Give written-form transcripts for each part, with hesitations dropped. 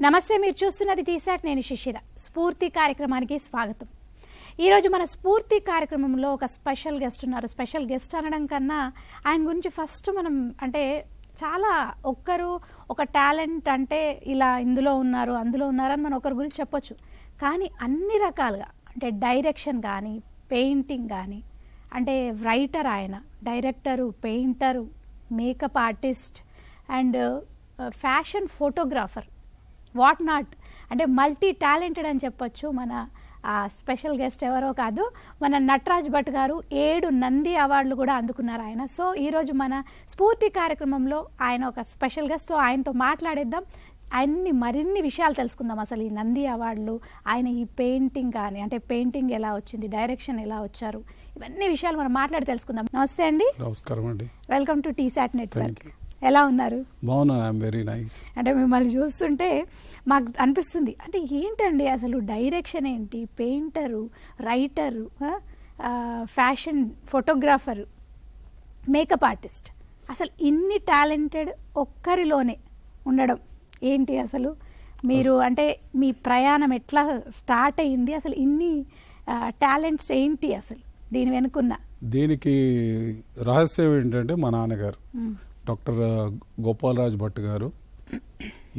నమస్తే, మీరు చూస్తున్నది టీసాట్. నేను శిశిర. స్ఫూర్తి కార్యక్రమానికి స్వాగతం. ఈరోజు మన స్ఫూర్తి కార్యక్రమంలో ఒక స్పెషల్ గెస్ట్ ఉన్నారు. స్పెషల్ గెస్ట్ అనడం కన్నా ఆయన గురించి ఫస్ట్ మనం అంటే చాలా ఒక టాలెంట్ అంటే ఇలా ఇందులో ఉన్నారు అందులో ఉన్నారని మనం ఒకరి గురించి చెప్పొచ్చు. కానీ అన్ని రకాలుగా అంటే డైరెక్షన్ కానీ పెయింటింగ్ కానీ అంటే రైటర్, ఆయన director, painter, makeup artist and fashion photographer, what not అంటే మల్టీ టాలెంటెడ్ అని చెప్పొచ్చు. మన స్పెషల్ గెస్ట్ ఎవరో కాదు, మన నటరాజ్ భట్ గారు. 7 నంది అవార్డులు కూడా అందుకున్నారు ఆయన. సో ఈరోజు మన స్ఫూర్తి కార్యక్రమంలో ఆయన ఒక స్పెషల్ గెస్ట్. ఆయనతో మాట్లాడేద్దాం, మరిన్ని విషయాలు తెలుసుకుందాం. అసలు ఈ నంది అవార్డులు, ఆయన ఈ పెయింటింగ్ కానీ అంటే పెయింటింగ్ ఎలా వచ్చింది, డైరెక్షన్ ఎలా వచ్చారు, ఇవన్నీ విషయాలు మనం మాట్లాడి తెలుసుకుందాం. నమస్తే అండి. నమస్కారం అండి. Welcome to T-SAT network. ఎలా ఉన్నారు? బాగున్నా. I'm very nice. అంటే మిమ్మల్ని చూస్తుంటే మాకు అనిపిస్తుంది, అంటే ఏంటండి అసలు డైరెక్షన్ ఏంటి, painter, writer, fashion photographer, makeup artist, అసలు ఇన్ని టాలెంటెడ్ ఒక్కరిలోనే ఉండడం ఏంటి అసలు? మీరు అంటే మీ ప్రయాణం ఎట్లా స్టార్ట్ అయ్యింది, అసలు ఇన్ని టాలెంట్స్ ఏంటి అసలు దీని వెనుకున్న? దీనికి రహస్యం ఏంటంటే మా నాన్నగారు డాక్టర్ గోపాలరాజ్ భట్ గారు.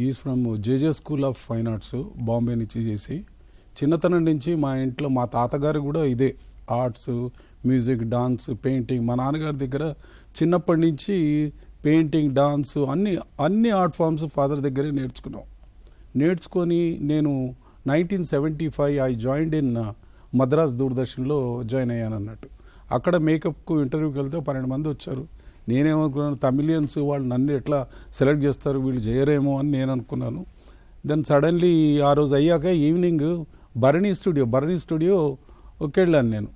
Is from J J school of fine arts, Bombay నుంచి చేసి చిన్నతనం నుంచి మా ఇంట్లో మా తాతగారు కూడా ఇదే ఆర్ట్స్, మ్యూజిక్, డాన్స్, పెయింటింగ్. మా నాన్నగారి దగ్గర చిన్నప్పటి నుంచి పెయింటింగ్, డాన్స్ అన్ని ఆర్ట్ ఫామ్స్ ఫాదర్ దగ్గరే నేర్చుకొని నేను 1975 ఐ జాయిన్డ్ ఇన్ మద్రాస్ దూరదర్శన్లో జాయిన్ అయ్యాను అన్నట్టు. అక్కడ మేకప్కు ఇంటర్వ్యూకి వెళ్తే 12 మంది వచ్చారు. నేనేమనుకున్నాను, తమిళియన్స్ వాళ్ళు నన్ను ఎట్లా సెలెక్ట్ చేస్తారు, వీళ్ళు చేయరేమో అని నేను అనుకున్నాను. దెన్ సడన్లీ ఆ రోజు అయ్యాక ఈవినింగ్ భరణి స్టూడియోకి వెళ్ళాను నేను.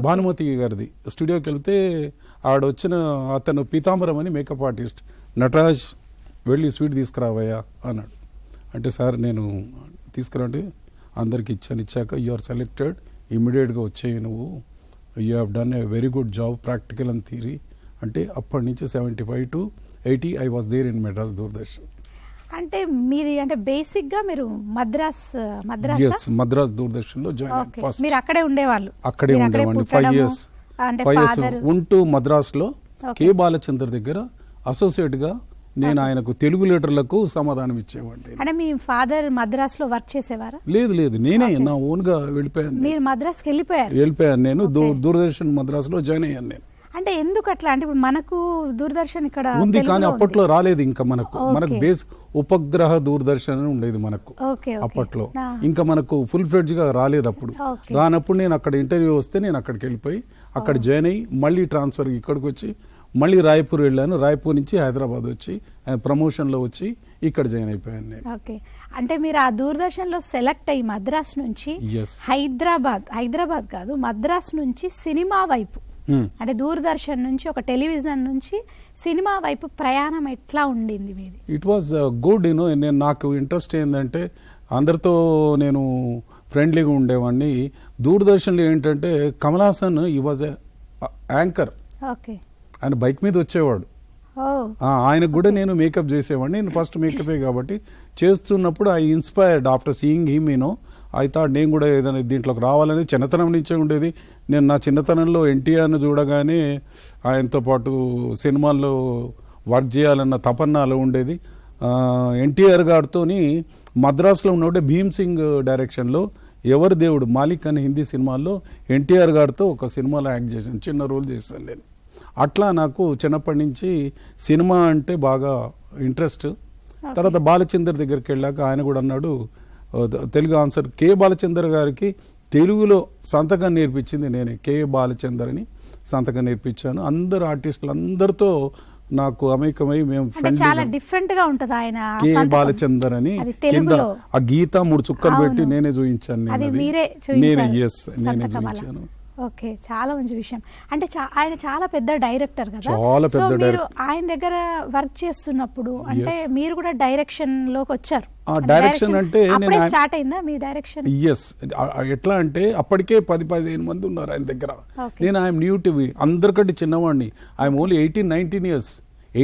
భానుమతి గారిది స్టూడియోకి వెళ్తే ఆడొచ్చిన అతను పీతాంబరం అని మేకప్ ఆర్టిస్ట్, నటరాజ్ వెళ్ళి స్వీట్ తీసుకురావయ్యా అన్నాడు. అంటే సార్ నేను తీసుకురంటే అందరికి ఇచ్చాక యు ఆర్ సెలెక్టెడ్, ఇమ్మీడియట్గా వచ్చేయి నువ్వు, you have done a very good job, practical and theory. అంటే అప్పటి నుంచి 75 to 80 I was there in Madras Doordarshan. అంటే మీది అంటే బేసిక్ గా మీరు మద్రాస్ దూరదర్శన్ లో జాయిన్ ఫస్ట్. మీరు అక్కడే ఉండేవాళ్ళు? అక్కడే ఉండేవాడిని 5 years ఉంటూ మద్రాస్ లో కె బాలచంద్ర దగ్గర అసోసియేట్ గా నేను ఆయనకు తెలుగు లెటర్లకు సమాధానం ఇచ్చేవాడిని. అంటే మీ ఫాదర్ మద్రాస్ లో వర్క్ చేసేవారా? లేదు, నేనే నా ఓన్ గా వెళ్ళిపోయాను. మీరు మద్రాస్ వెళ్ళిపోయాను నేను. దూరదర్శన్ మద్రాస్ లో జాయిన్ అయ్యాను నేను. అంటే ఎందుకు అట్లా? అంటే ఇప్పుడు మనకు దూరదర్శన్ ఇక్కడ ఉంది కానీ అప్పట్లో రాలేదు. ఇంకా మనకు బేస్ ఉపగ్రహ దూరదర్శన్ అని ఉండేది మనకు అప్పట్లో. ఇంకా మనకు ఫుల్ ఫ్లెడ్జ్ గా రాలేదు అప్పుడు. రానప్పుడు నేను అక్కడ ఇంటర్వ్యూ వస్తే నేను అక్కడికి వెళ్ళిపోయి అక్కడ జాయిన్ అయ్యి మళ్ళీ ట్రాన్స్ఫర్ ఇక్కడికి వచ్చి మళ్ళీ రాయ్పూర్ వెళ్ళాను. రాయ్పూర్ నుంచి హైదరాబాద్ వచ్చి ప్రమోషన్ లో వచ్చి ఇక్కడ జాయిన్ అయిపోయాను నేను. ఓకే. అంటే మీరు ఆ దూరదర్శన్ లో సెలెక్ట్ అయ్యి మద్రాస్ నుంచి హైదరాబాద్ కాదు మద్రాస్ నుంచి సినిమా వైపు, అంటే దూరదర్శన్ నుంచి ఒక టెలివిజన్ నుంచి సినిమా వైపు ప్రయాణం ఎట్లా ఉండింది మీది? It was good. నాకు ఇంట్రెస్ట్ ఏంటంటే అందరితో నేను ఫ్రెండ్లీగా ఉండేవాడిని. దూరదర్శన్లో ఏంటంటే కమల్ హాసన్ ఈ వాజ్ యాంకర్. ఓకే. ఆయన బైక్ మీద వచ్చేవాడు. ఆయనకు కూడా నేను మేకప్ చేసేవాడిని. నేను ఫస్ట్ మేకపే కాబట్టి చేస్తున్నప్పుడు I inspired after seeing him. I thought నేను కూడా ఏదైనా దీంట్లోకి రావాలని చిన్నతనం నుంచే ఉండేది. నేను నా చిన్నతనంలో ఎన్టీఆర్ను చూడగానే ఆయనతో పాటు సినిమాల్లో వర్క్ చేయాలన్న తపన్నాలో ఉండేది. ఎన్టీఆర్ గారితో మద్రాసులో ఉన్నప్పుడు భీమ్ సింగ్ డైరెక్షన్లో ఎవరి దేవుడు మాలిక్ అనే హిందీ సినిమాల్లో ఎన్టీఆర్ గారితో ఒక సినిమాలో యాక్ట్ చేశాను, చిన్న రోల్ చేశాను నేను. అట్లా నాకు చిన్నప్పటి నుంచి సినిమా అంటే బాగా ఇంట్రెస్ట్. తర్వాత బాలచందర్ దగ్గరికి వెళ్ళాక ఆయన కూడా అన్నాడు, తెలుగు ఆన్సర్ కె బాలచందర్ గారికి తెలుగులో సంతకం నేర్పించింది నేనే. కె బాలచందర్ అని సంతకం నేర్పించాను. అందరు ఆర్టిస్టులు అందరితో నాకు అమేకమై మేము ఫ్రెండ్. చాలా డిఫరెంట్ గా ఉంటది ఆయన కె బాలచందర్ అని కింద ఆ గీత 3 చుక్కలు పెట్టి నేనే చూపించాను. నేనే చూపించాను. ఓకే, చాలా మంచి విషయం. అంటే ఆయన చాలా పెద్ద డైరెక్టర్ కదా. చాలా పెద్ద డైరెక్టర్. ఆయన దగ్గర వర్క్ చేస్తున్నప్పుడు అంటే మీరు కూడా డైరెక్షన్ లోకి వచ్చారు. డైరెక్షన్ అంటే స్టార్ట్ అయిందా మీ డైరెక్షన్? ఎస్. ఎట్లా అంటే అప్పటికే 10-15 మంది ఉన్నారు ఆయన దగ్గర. నేను ఐఎమ్ న్యూ టీవీ, అందరికంటే చిన్నవాడిని. I'm only 18-19 years.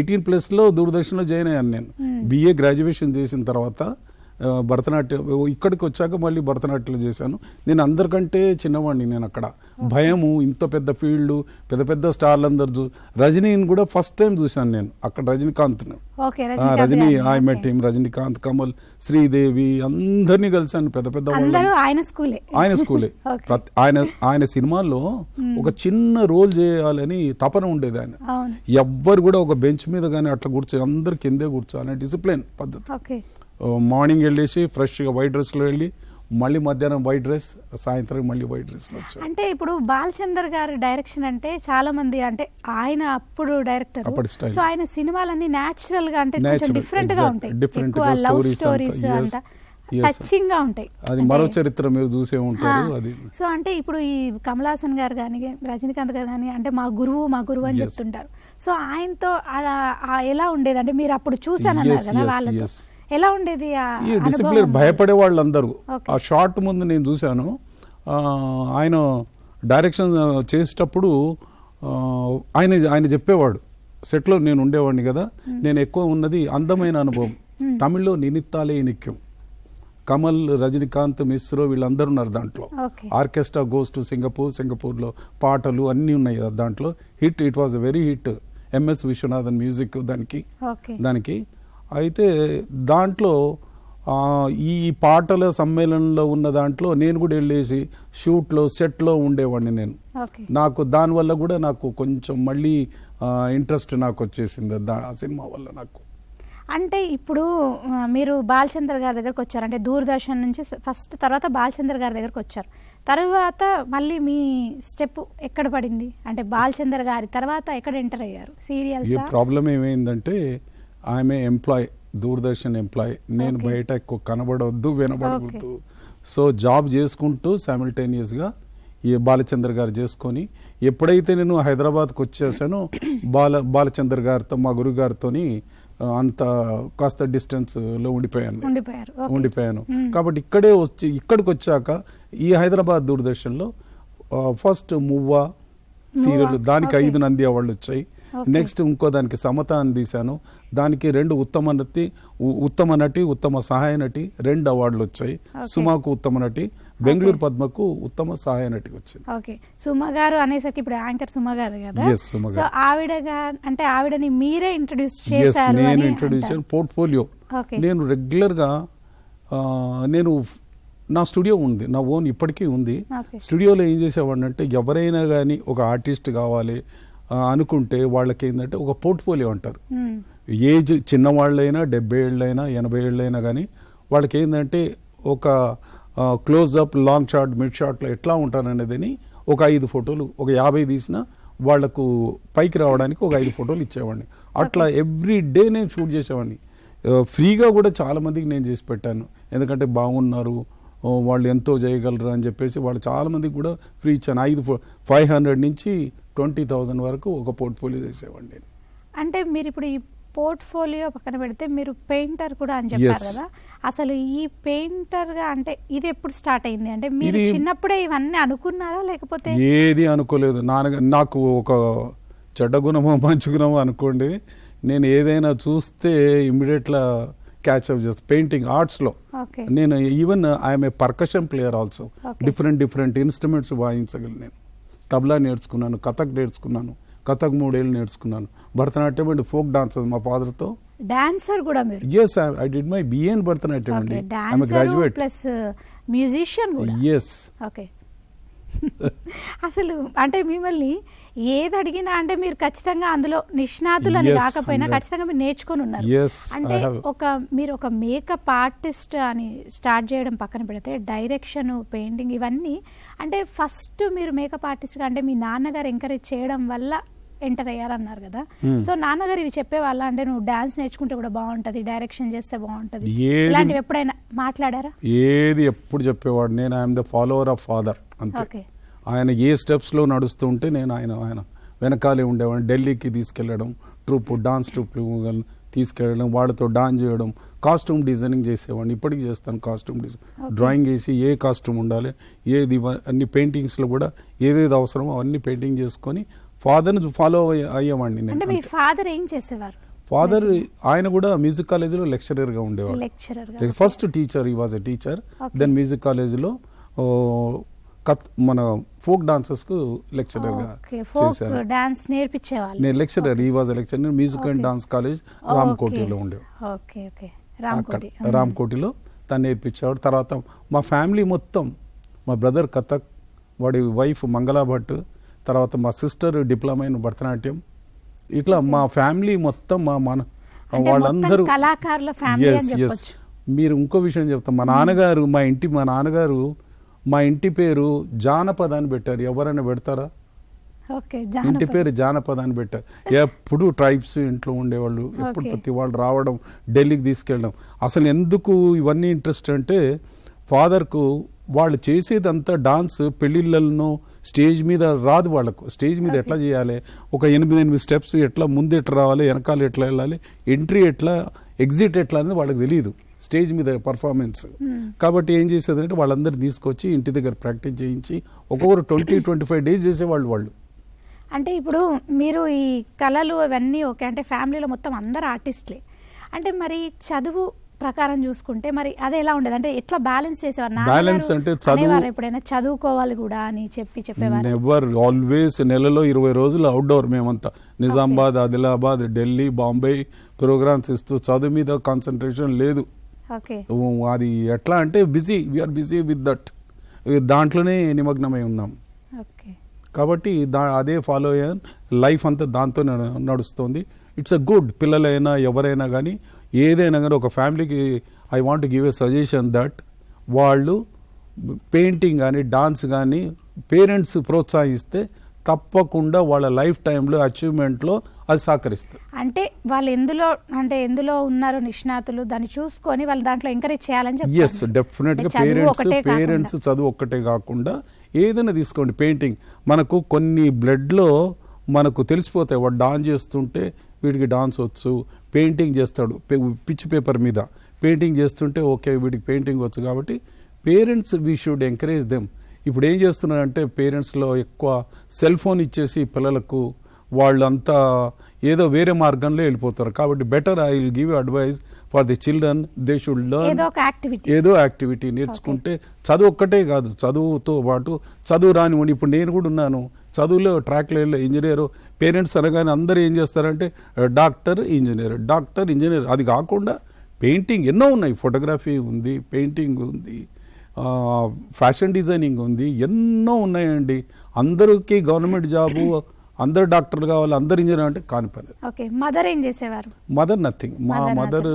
18+ లో దూరదర్శన్లో జాయిన్ అయ్యాను నేను. BA గ్రాడ్యుయేషన్ చేసిన తర్వాత భరతనాట్యం ఇక్కడికి వచ్చాక మళ్ళీ భరతనాట్యం చేశాను. నేను అందరికంటే చిన్నవాడిని. నేను అక్కడ భయము, ఇంత పెద్ద ఫీల్డ్, పెద్ద పెద్ద స్టార్లు అందరు. రజనీని కూడా ఫస్ట్ టైం చూశాను నేను అక్కడ. Rajinikanth, Rajini, I met him, Rajinikanth, Kamal, Sridevi అందరినీ కలిసాను. పెద్ద పెద్ద ఆయన స్కూలే. ఆయన సినిమాల్లో ఒక చిన్న రోల్ చేయాలని తపన ఉండేది. ఆయన ఎవ్వరు కూడా ఒక బెంచ్ మీద కానీ అట్లా కూర్చో, అందరు కిందే కూర్చోాలని డిసిప్లిన్ పద్ధతి. మార్నింగ్ వెళ్ళేసి ఫ్రెష్గా వైట్ డ్రెస్లో వెళ్ళి మళ్ళీ మధ్యాహ్నం వైట్ డ్రెస్, సాయంత్రం మళ్ళీ వైట్ డ్రెస్ లో వచ్చారు. అంటే ఇప్పుడు బాలచందర్ గారి డైరెక్షన్ అంటే చాలా మంది అంటే ఆయన అప్పుడు డైరెక్టర్, సో ఆయన సినిమాలన్నీ నేచురల్ గా అంటే కొంచెం డిఫరెంట్ గా ఉంటాయి, ఎక్కువ లవ్ స్టోరీస్ అంతా టచింగ్ గా ఉంటాయి. అది మరో చరిత్ర మీరు చూసే ఉంటారు. అది సో అంటే ఇప్పుడు ఈ కమల్ హాసన్ గారు కానీ రజనీకాంత్ గారు కానీ అంటే మా గురువు అని చెప్తుంటారు. సో ఆయనతో ఎలా ఉండేది అంటే మీరు అప్పుడు చూసానన్నారు కదా, వాళ్ళతో ఎలా ఉండేది? డిసిప్లిన్, భయపడే వాళ్ళందరూ. ఆ షార్ట్ ముందు నేను చూశాను, ఆయన డైరెక్షన్ చేసేటప్పుడు ఆయన చెప్పేవాడు, సెట్లో నేను ఉండేవాడిని కదా, నేను ఎక్కువ ఉన్నది అందమైన అనుభవం, తమిళ్లో నినిత్తాలే నిత్యం. కమల్, రజనీకాంత్, మిశ్రో వీళ్ళందరూ ఉన్నారు దాంట్లో. ఆర్కెస్ట్రా గోస్ టు సింగపూర్లో పాటలు అన్నీ ఉన్నాయి దాంట్లో. Hit, it was a very hit. MS Viswanathan music దానికి. అయితే దాంట్లో ఈ పాటల సమ్మేళనంలో ఉన్న దాంట్లో నేను కూడా వెళ్ళేసి షూట్లో, సెట్లో ఉండేవాడిని నేను. నాకు దానివల్ల కూడా నాకు కొంచెం మళ్ళీ ఇంట్రెస్ట్ నాకు వచ్చేసింది ఆ సినిమా వల్ల నాకు. అంటే ఇప్పుడు మీరు బాలచంద్ర గారి దగ్గరకు వచ్చారు, అంటే దూరదర్శన్ నుంచి ఫస్ట్, తర్వాత బాలచంద్ర గారి దగ్గరకు వచ్చారు, తర్వాత మళ్ళీ మీ స్టెప్ ఎక్కడ పడింది? అంటే బాలచంద్ర గారి తర్వాత ఎక్కడ ఎంటర్ అయ్యారు? సీరియల్స్? ప్రాబ్లం ఏమైందంటే ఆమె ఎంప్లాయ్, దూరదర్శన్ ఎంప్లాయ్. నేను బయట ఎక్కువ కనబడవద్దు, వినబడవద్దు. సో జాబ్ చేసుకుంటూ సైమిల్టేనియస్గా ఈ బాలచంద్ర గారు చేసుకొని, ఎప్పుడైతే నేను హైదరాబాద్కి వచ్చేసానో బాలచంద్ర గారితో, మా గురువు గారితో అంత కాస్త డిస్టెన్స్లో ఉండిపోయాను. కాబట్టి ఇక్కడికి వచ్చాక ఈ హైదరాబాద్ దూరదర్శన్లో ఫస్ట్ మువ్వా సీరియల్, దానికి 5 నంది అవార్డులు వచ్చాయి. నెక్స్ట్ ఇంకో దానికి సమత అని తీశాను, దానికి 2 ఉత్తమ నటి, ఉత్తమ సహాయ నటి 2 అవార్డులు వచ్చాయి. సుమాకు ఉత్తమ నటి, బెంగళూరు పద్మకు ఉత్తమ సహాయ నటికి వచ్చింది. ఓకే, సుమ గారు అనేసరికి ఇప్పుడు యాంకర్ సుమ గారు కదా, సో ఆవిడని మీరే ఇంట్రడ్యూస్ చేశారు? నేను ఇంట్రడ్యూస్ చేశాను. పోర్ట్ఫోలియో నేను రెగ్యులర్గా, నేను నా స్టూడియో ఉంది, నా ఓన్ ఇప్పటికీ ఉంది. స్టూడియోలో ఏం చేసేవాడిని అంటే, ఎవరైనా కానీ ఒక ఆర్టిస్ట్ కావాలి అనుకుంటే వాళ్ళకి ఏంటంటే ఒక పోర్ట్ఫోలియో అంటారు. ఏజ్ చిన్నవాళ్ళైనా 70 ఏళ్ళైనా 80 ఏళ్ళైనా కానీ వాళ్ళకి ఏంటంటే ఒక క్లోజ్అప్, లాంగ్ షాట్, మిడ్ షాట్లో ఎట్లా ఉంటాననేదని ఒక 5 ఫోటోలు, ఒక 50 తీసినా వాళ్లకు పైకి రావడానికి ఒక 5 ఫోటోలు ఇచ్చేవాడిని. అట్లా ఎవ్రీ డే నేను షూట్ చేసేవాడిని. ఫ్రీగా కూడా చాలా మందికి నేను చేసి పెట్టాను, ఎందుకంటే బాగున్నారు, వాళ్ళు ఎంతో చేయగలరు అని చెప్పేసి వాళ్ళు చాలా మందికి కూడా ఫ్రీ ఇచ్చాను. 500 నుంచి 20,000 వరకు ఒక పోర్ట్ఫోలియో చేసేవాడిని నేను. అంటే మీరు ఇప్పుడు ఈ పోర్ట్ఫోలియో పక్కన పెడితే మీరు పెయింటర్ కూడా అని చెప్పారు కదా, అసలు ఈ పెయింటర్ గా అంటే ఇది ఎప్పుడు స్టార్ట్ అయింది? అంటే మీరు చిన్నప్పుడే ఇవన్నీ అనుకున్నారా లేకపోతే? ఏది అనుకోలేదు. నాకు ఒక చెడ్డ గుణమో మంచి గుణమో అనుకోండి, నేను ఏదైనా చూస్తే ఇమ్మీడియట్లా క్యాచ్అప్ చేస్తాను. పెయింటింగ్ ఆర్ట్స్లో నేను even I'm a percussion player also. Different instruments వాయించగలను నేను. తబలా నేర్చుకున్నాను, కథక్ నేర్చుకున్నాను, కథక్ 3 ఏళ్ళు నేర్చుకున్నాను. భరతనాట్యం అండ్ ఫోక్ డాన్సర్ మా ఫాదర్తో. డాన్సర్ కూడా మీరు? yes, I did my BA in Bharatanatyam అండి. I'm a graduate plus musician కూడా? yes. ఓకే. అసలు అంటే మిమ్మల్ని ఏది అడిగినా అంటే మీరు ఖచ్చితంగా అందులో నిష్ణాతులని రాకపోయినా ఖచ్చితంగా మీరు నేర్చుకొని ఉన్నారు. అంటే మీరు ఒక మేకప్ ఆర్టిస్ట్ అని స్టార్ట్ చేయడం పక్కన పెడితే డైరెక్షన్, పెయింటింగ్ ఇవన్నీ అంటే ఫస్ట్ మీరు మేకప్ ఆర్టిస్ట్గా అంటే మీ నాన్నగారు ఎంకరేజ్ చేయడం వల్ల ఎంటర్ అయ్యారన్నారు కదా, సో నాన్నగారు ఇవి చెప్పేవాళ్ళ అంటే నువ్వు డాన్స్ నేర్చుకుంటే కూడా బాగుంటది, డైరెక్షన్ చేస్తే బాగుంటది, ఇలాంటివి ఎప్పుడైనా మాట్లాడారా? ఏది ఎప్పుడు చెప్పేవాడు, నేను I'm the follower of father అంతే. ఆయన ఏ స్టెప్స్లో నడుస్తూ ఉంటే నేను ఆయన వెనకాలే ఉండేవాడిని. ఢిల్లీకి తీసుకెళ్ళడం, డాన్స్ ట్రూప్ తీసుకెళ్ళడం, వాళ్ళతో డాన్స్ చేయడం, కాస్ట్యూమ్ డిజైనింగ్ చేసేవాడిని. ఇప్పటికీ చేస్తాను కాస్ట్యూమ్ డిజైన్, డ్రాయింగ్ వేసి ఏ కాస్ట్యూమ్ ఉండాలి, ఏది అన్ని పెయింటింగ్స్లో కూడా ఏదేది అవసరమో అవన్నీ పెయింటింగ్ చేసుకొని ఫాదర్ని ఫాలో అయ్యేవాడిని నేను. మీ ఫాదర్ ఏం చేసేవారు? ఫాదర్ ఆయన కూడా మ్యూజిక్ కాలేజీలో లెక్చరర్గా ఉండేవాడు. Lecturer first teacher, he was a teacher. Then music కాలేజీలో మన ఫోక్ డాన్సర్స్ కు లెక్చరర్ గా చేశారు. డాన్స్ నేర్పించేవాళ్ళు. నేను లెక్చరర్, ఈ వాజ్ లెక్చరర్. నేను మ్యూజిక్ అండ్ డాన్స్ కాలేజ్ రామ్కోటిలో ఉండేవాడు. రామ్కోటిలో తను నేర్పించేవాడు. తర్వాత మా ఫ్యామిలీ మొత్తం, మా బ్రదర్ కథక్, వాడి వైఫ్ మంగళా భట్, తర్వాత మా సిస్టర్ డిప్లొమా ఇన్ భరతనాట్యం. ఇట్లా మా ఫ్యామిలీ మొత్తం మన వాళ్ళందరూ కళాకారుల ఫ్యామిలీ. మీరు ఇంకో విషయం చెప్తాం, మా నాన్నగారు మా ఇంటి పేరు జానపద అని పెట్టారు. ఎవరైనా పెడతారా? ఇంటి పేరు జానపద అని పెట్టారు. ఎప్పుడు ట్రైబ్స్ ఇంట్లో ఉండేవాళ్ళు, ఎప్పుడు ప్రతి వాళ్ళు రావడం, ఢిల్లీకి తీసుకెళ్ళడం. అసలు ఎందుకు ఇవన్నీ ఇంట్రెస్ట్ అంటే, ఫాదర్కు వాళ్ళు చేసేదంతా డాన్స్ పెళ్ళిళ్ళను స్టేజ్ మీద రాదు వాళ్ళకు. స్టేజ్ మీద ఎట్లా చేయాలి, ఒక 8 స్టెప్స్ ఎట్లా, ముందు ఎట్లా రావాలి, వెనకాల ఎట్లా వెళ్ళాలి, ఎంట్రీ ఎట్లా, ఎగ్జిట్ ఎట్లా అనేది వాళ్ళకి తెలియదు స్టేజ్ మీద పర్ఫార్మెన్స్. కాబట్టి ఏం చేసేదంటే వాళ్ళందరూ తీసుకొచ్చి ఇంటి దగ్గర ప్రాక్టీస్ చేయించి ఒక్కొక్కరు 20-25 డేస్ చేసేవాళ్ళు వాళ్ళు. అంటే ఇప్పుడు మీరు ఈ కళలు అవన్నీ ఓకే అంటే ఫ్యామిలీలో మొత్తం అందరు ఆర్టిస్ట్లే, అంటే మరి చదువు ప్రకారం చూసుకుంటే మరి అదే ఎలా ఉండేది, అంటే ఎట్లా బ్యాలెన్స్ చేసేవారు? బ్యాలెన్స్ అంటే చదువు ఎప్పుడైనా చదువుకోవాలి కూడా అని చెప్పేవారు? Never, always. నెలలో 20 రోజులు అవుట్డోర్ మేమంతా. నిజామాబాద్, ఆదిలాబాద్, ఢిల్లీ, బాంబే ప్రోగ్రామ్స్ ఇస్తూ చదువు మీద కాన్సన్ట్రేషన్ లేదు. అది ఎట్లా అంటే busy, we are busy with that, దాంట్లోనే నిమగ్నమై ఉన్నాం. కాబట్టి అదే ఫాలో అయ్యాను. లైఫ్ అంతా దాంతో నడుస్తుంది. It's a good. పిల్లలైనా ఎవరైనా కానీ ఏదైనా కానీ ఒక ఫ్యామిలీకి I want give a suggestion that వాళ్ళు పెయింటింగ్ కానీ డాన్స్ కానీ పేరెంట్స్ ప్రోత్సహిస్తే తప్పకుండా వాళ్ళ లైఫ్ టైంలో అచీవ్మెంట్లో అది సహకరిస్తుంది. అంటే వాళ్ళు ఎందులో ఉన్నారో నిష్ణాతులు దాన్ని చూసుకొని వాళ్ళు దాంట్లో ఎంకరేజ్ చేయాలని చెప్పి. ఎస్, డెఫినెట్గా పేరెంట్స్ చదువు ఒక్కటే కాకుండా ఏదైనా తీసుకోండి. పెయింటింగ్ మనకు కొన్ని బ్లడ్లో మనకు తెలిసిపోతాయి. వాడు డాన్స్ చేస్తుంటే వీడికి డాన్స్ వచ్చు, పెయింటింగ్ చేస్తాడు పిచ్ పేపర్ మీద పెయింటింగ్ చేస్తుంటే ఓకే వీడికి పెయింటింగ్ వచ్చు. కాబట్టి parents we should encourage them. ఇప్పుడు ఏం చేస్తున్నారంటే పేరెంట్స్లో ఎక్కువ సెల్ ఫోన్ ఇచ్చేసి పిల్లలకు వాళ్ళంతా ఏదో వేరే మార్గంలో వెళ్ళిపోతారు. కాబట్టి better I will give advice for the children, they should learn ఏదో యాక్టివిటీ నేర్చుకుంటే. చదువు ఒక్కటే కాదు, చదువుతో పాటు చదువు రానివ్వండి. ఇప్పుడు నేను కూడా ఉన్నాను చదువులో ట్రాక్లో ఇంజనీరు. పేరెంట్స్ అనగానే అందరూ ఏం చేస్తారంటే డాక్టర్ ఇంజనీర్. అది కాకుండా పెయింటింగ్ ఎన్నో ఉన్నాయి, ఫోటోగ్రఫీ ఉంది, పెయింటింగ్ ఉంది, ఫ్యాషన్ డిజైనింగ్ ఉంది, ఎన్నో ఉన్నాయండి. అందరికీ గవర్నమెంట్ జాబు, అందరు డాక్టర్లు కావాలి, అందరు ఇంజనీర్ అంటే కాని పని. మదర్ ఏం చేసేవారు? Mother nothing. మా మదర్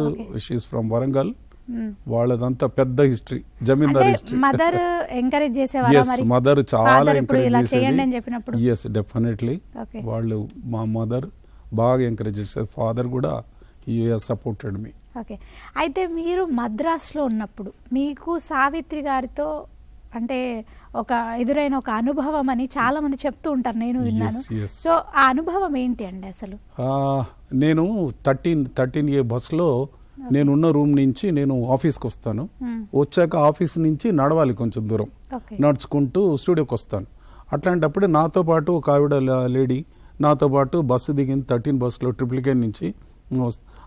షీఈస్ ఫ్రమ్ వరంగల్. వాళ్ళదంతా పెద్ద history, zamindar history. Mother encourage చేసేవారు? ఎస్, మదర్ చాలా ఎంకరేజ్ చేసేది. Yes, definitely. వాళ్ళు మా మదర్ బాగా ఎంకరేజ్ చేసేది. ఫాదర్ కూడా he has supported me. Okay. అయితే మీరు మద్రాసులో ఉన్నప్పుడు మీకు సావిత్రి గారితో అంటే ఎదురైన ఒక అనుభవం అని చాలా మంది చెప్తూ ఉంటారు, నేను విన్నాను. సో ఆ అనుభవం ఏంటి అండి అసలు? నేను 13A బస్లో నేనున్న రూమ్ నుంచి నేను ఆఫీస్కి వస్తాను. వచ్చాక ఆఫీస్ నుంచి నడవాలి కొంచెం దూరం, నడుచుకుంటూ స్టూడియోకి వస్తాను. అట్లాంటప్పుడే నాతో పాటు ఒక ఆవిడ లేడీ నాతో పాటు బస్సు దిగింది. 13 బస్సులో ట్రిపుల్ నుంచి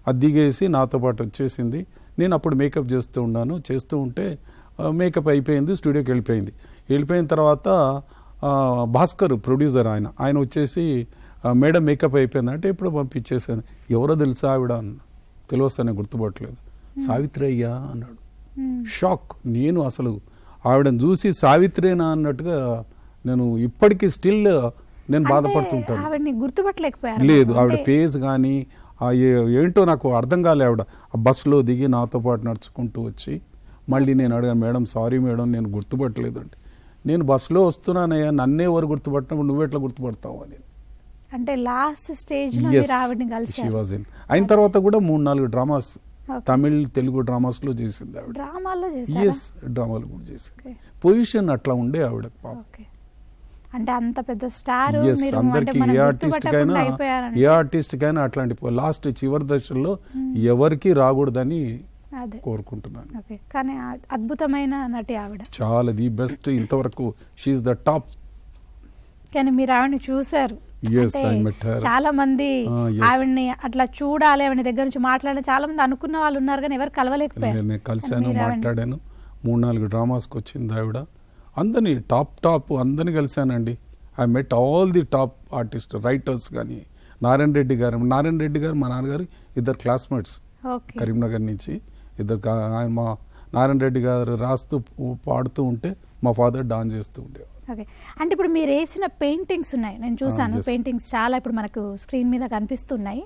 అది దిగేసి నాతో పాటు వచ్చేసింది. నేను అప్పుడు మేకప్ చేస్తూ ఉంటే మేకప్ అయిపోయింది, స్టూడియోకి వెళ్ళిపోయిన తర్వాత భాస్కర్ ప్రొడ్యూసర్ ఆయన వచ్చేసి మేడం మేకప్ అయిపోయింది అంటే ఇప్పుడు పంపించేసాను. ఎవరో తెలుసా ఆవిడ అన్న, తెలివస్తానే గుర్తుపట్టలేదు. సావిత్రి అయ్యా అన్నాడు. షాక్. నేను అసలు ఆవిడని చూసి సావిత్రేనా అన్నట్టుగా నేను ఇప్పటికీ స్టిల్ నేను బాధపడుతుంటాను. లేదు, ఆవిడ ఫేస్ కానీ ఏంటో నాకు అర్థం కాలే. ఆవిడ ఆ బస్సులో దిగి నాతో పాటు నడుచుకుంటూ వచ్చి మళ్ళీ నేను అడిగాను, మేడం సారీ మేడం నేను గుర్తుపట్టలేదు అంటే. నేను బస్సులో వస్తున్నానయ్యా, నన్నే ఎవరు గుర్తుపట్టినప్పుడు నువ్వెట్లా గుర్తుపడతావు అని. అంటే లాస్ట్ స్టేజ్ అయిన తర్వాత కూడా 3-4 డ్రామాస్, తమిళ్ తెలుగు డ్రామాస్లో చేసింది ఆవిడ. ఎస్, డ్రామాలు కూడా చేసింది. పొజిషన్ అట్లా ఉండే ఆవిడ. అంటే అంత పెద్ద స్టార్. అందరికి ఏ ఆర్టిస్ట్ కైనా అట్లాంటి లాస్ట్ చివరి దశల్లో ఎవరికి రాకూడదని కోరుకుంటున్నాను. కానీ అద్భుతమైన నటి ఆవిడ, చాలా ది బెస్ట్ ఇంతవరకు. She's the top. కానీ మీరు ఆవిడని చూసారు? Yes, I met her. చాలా మంది Yes. ఆవిడ్ని అట్లా చూడాలి, ఆవిడ దగ్గర నుంచి మాట్లాడాలి చాలా మంది అనుకున్న వాళ్ళు ఉన్నారు కానీ ఎవరు కలవలేకపోయారు. నేను కలిశాను, మీరు ఆవిడని- మాట్లాడాను. 3-4 డ్రామాస్కి వచ్చింది ఆవిడ. అందరినీ టాప్ అందరినీ కలిశానండి. I met all the top artist, writers కానీ. నారాయణ రెడ్డి గారు మా నాన్నగారు ఇద్దరు క్లాస్మేట్స్ ఓకే. కరీంనగర్ నుంచి. ఆయన మా నారాయణ రెడ్డి గారు రాస్తూ పాడుతూ ఉంటే మా ఫాదర్ డాన్స్ చేస్తూ ఉండేవారు. ఓకే. అంటే ఇప్పుడు మీరు వేసిన పెయింటింగ్స్ ఉన్నాయి, నేను చూసాను. yes. పెయింటింగ్స్ చాలా ఇప్పుడు మనకు స్క్రీన్ మీద కనిపిస్తున్నాయి.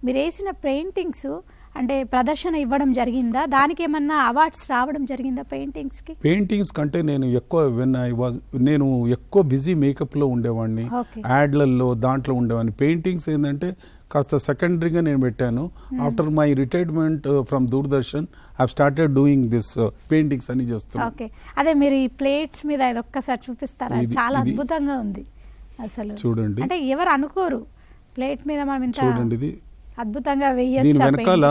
మీరు వేసిన పెయింటింగ్స్ అంటే ప్రదర్శన ఇవ్వడం జరిగిందా, దానికి ఏమన్నా అవార్డ్స్ రావడం జరిగిందా పెయింటింగ్స్కి? పెయింటింగ్స్ కంటే నేను ఎక్కువ బిజీ మేకప్లో ఉండేవాడిని, Okay. యాడ్లలో దాంట్లో ఉండేవాడిని. పెయింటింగ్స్ ఏంటంటే కాస్త సెకండరీగా నేను పెట్టాను. After my retirement from Doordarshan I started doing this paintings అని చేస్తున్నాను. ఓకే. అదే మీరు ఈ ప్లేట్స్ మీద ఇది ఒక్కసారి చూపిస్తారా? ఇది- చాలా ఇది- అద్భుతంగా ఉంది అసలు. చూడండి. అంటే ఎవరు అనుకోరు ప్లేట్ మీద మనం ఇంత చూడండి, ఇది అద్భుతంగా దీని వేయచ్చు. వెనకాల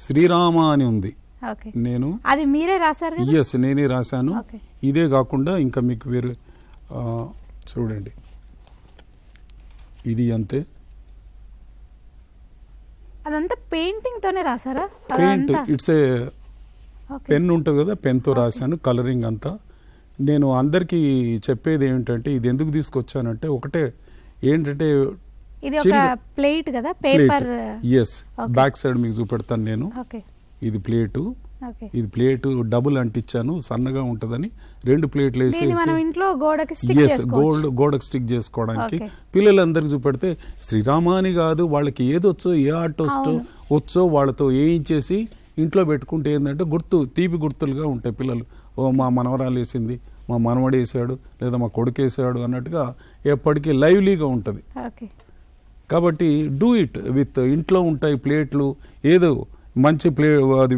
శ్రీరామ అని ఉంది. ఓకే. నేను అది మీరే రాశారు కదా? ఎస్, నేనే రాశాను. Okay. ఇదే కాకుండా ఇంకా మీకు వేరే చూడండి, ఇది అంతే. అదంతా పెయింటింగ్ తోనే రాసారా? పెయింట్, అదంతా? It's a okay. పెన్ ఉంటుంది కదా, పెన్తో రాశాను. కలరింగ్ అంతా. నేను అందరికీ చెప్పేది ఏంటంటే ఇది ఎందుకు తీసుకొచ్చానంటే ఒకటే ఏంటంటే ఇది ఒక ప్లేట్ కదా, పేపర్. ఎస్, బ్యాక్ సైడ్ మీకు చూపెడతాను నేను. ఓకే. ఇది ప్లేటు, ఓకే. ఇది ప్లేటు డబుల్ అంటించాను, సన్నగా ఉంటుందని 2 ప్లేట్లు దీన్ని మనం వేసేసి ఇంట్లో గోడకి స్టిక్ ఎస్ చేసుకోవచ్చు. గోడకు స్టిక్ చేసుకోవడానికి. Okay. పిల్లలందరికీ చూపెడితే శ్రీరామ అని కాదు, వాళ్ళకి ఏదొచ్చో ఏ ఆర్ట్ వచ్చో వాళ్ళతో వేయించేసి ఇంట్లో పెట్టుకుంటే ఏంటంటే తీపి గుర్తులుగా ఉంటాయి. పిల్లలు ఓ మా మనవరాలు వేసింది, మా మనవడు వేసాడు, లేదా మా కొడుకు వేసాడు అన్నట్టుగా ఎప్పటికీ లైవ్లీగా ఉంటుంది. ఓకే. కాబట్టి డూ ఇట్ విత్ ఇంట్లో ఉంటాయి ప్లేట్లు, ఏదో మంచి అది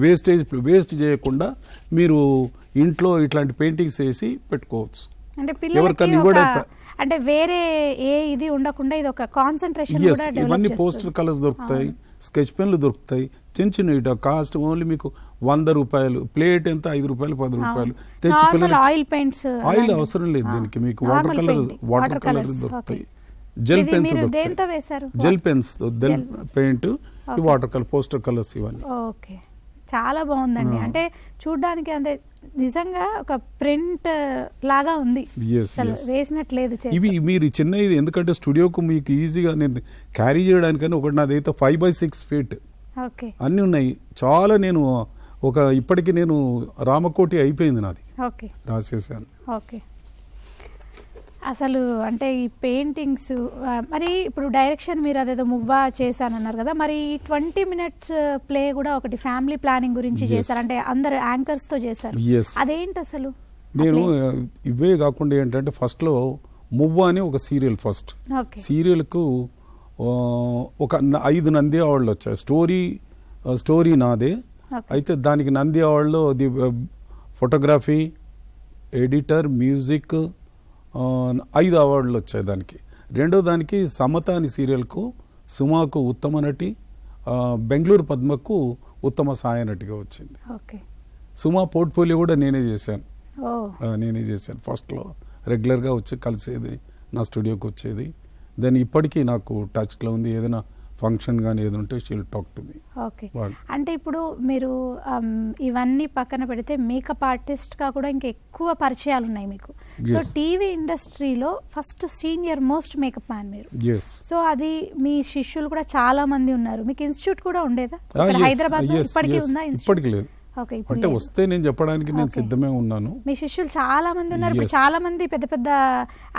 వేస్ట్ చేయకుండా మీరు ఇంట్లో ఇట్లాంటి పెయింటింగ్స్ వేసి పెట్టుకోవచ్చు. అంటే పిల్లలకి ఎవరికన్నా ఒక ఇవ్వడం అంటే వేరే ఏ ఇది ఉండకుండా ఇది ఒక కాన్సంట్రేషన్ ఎస్, కూడా ఇవన్నీ డెవలప్ పోస్టర్ కలర్స్ దొరుకుతాయి, స్కెచ్ పెన్లు దొరుకుతాయి. చిన్న కాస్ట్ ఓన్లీ మీకు 100 రూపాయలు. ప్లేట్ ఎంత? 5 రూపాయలు 10 రూపాయలు. తెచ్చి పిల్లలు ఆయిల్ పెయింట్స్. ఆయిల్ అవసరం లేదు దీనికి. మీకు వాటర్ కలర్ దొరుకుతాయి. జెల్ పెన్స్ దేంతో దొరుకుతాయి. వేశారు? జెల్ పెన్స్, పెయింట్, ఈ వాటర్ కలర్, పోస్టర్ కలర్స్ ఇవన్నీ. ఓకే. చాలా బాగుందండి. అంటే చూడడానికి అంటే నిజంగా ఒక ప్రింట్ లాగా ఉంది. Yes, అసలు yes. వేసినట్లేదు చేతితో. ఇవి మీరు చిన్న ఇది ఎందుకంటే స్టూడియోకు మీకు ఈజీగా నేను క్యారీ చేయడానికని ఒకటి నాదైతే 5x6 ఫీట్ ఓకే. అన్నీ ఉన్నాయి. చాలా నేను ఇప్పటికి నేను రామకోటి అయిపోయింది నాది, ఓకే. రాసేసాను. ఓకే. అసలు అంటే ఈ పెయింటింగ్స్ మరి ఇప్పుడు డైరెక్షన్ మీరు అదేదో మువ్వా చేశానన్నారు కదా, మరి 20 minutes ప్లే కూడా ఒకటి ఫ్యామిలీ ప్లానింగ్ గురించి Yes. చేశారు, అంటే అందరు యాంకర్స్ తో చేశారు. ఎస్, అదేంటి అసలు? నేను ఇవే కాకుండా ఏంటంటే ఫస్ట్లో మువ్వ అని ఒక సీరియల్, ఫస్ట్ ఓకే. సీరియల్కు ఒక 5 నంది అవార్డులు వచ్చాయి. స్టోరీ నాదే. ఓకే. అయితే దానికి నంది అవార్డులో ది ఫోటోగ్రఫీ, ఎడిటర్, మ్యూజిక్ 5 అవార్డులు వచ్చాయి దానికి. రెండో దానికి సమత అని సీరియల్కు సుమాకు ఉత్తమ నటి, బెంగళూరు పద్మకు ఉత్తమ సాయ నటిగా వచ్చింది. ఓకే. సుమా పోర్ట్ఫోలియో కూడా నేనే చేశాను. ఓ. ఫస్ట్లో రెగ్యులర్గా వచ్చి కలిసేది, నా స్టూడియోకి వచ్చేది. దెన్ ఇప్పటికీ నాకు టచ్లో ఉంది. ఏదైనా ఫంక్షన్ కానీ ఏదైనా ఉంటే she'll talk to me. Okay. అంటే ఇప్పుడు మీరు ఇవన్నీ పక్కన పెడితే మేకప్ ఆర్టిస్ట్ గా కూడా ఇంకా ఎక్కువ పరిచయాలు ఉన్నాయి మీకు. సో టీవీ ఇండస్ట్రీలో first senior most makeup man మీరు. ఎస్. సో అది మీ శిష్యులు కూడా చాలా మంది ఉన్నారు. మీకు ఇన్స్టిట్యూట్ కూడా ఉండేదా హైదరాబాద్? ఇప్పటికీ ఉందా? ఇప్పటికి లేదు. ఓకే. అంటే వస్తే నేను చెప్పడానికి నేను సిద్ధమే ఉన్నాను. మీ శిష్యులు చాలా మంది ఉన్నారు. ఇప్పుడు చాలా మంది పెద్ద పెద్ద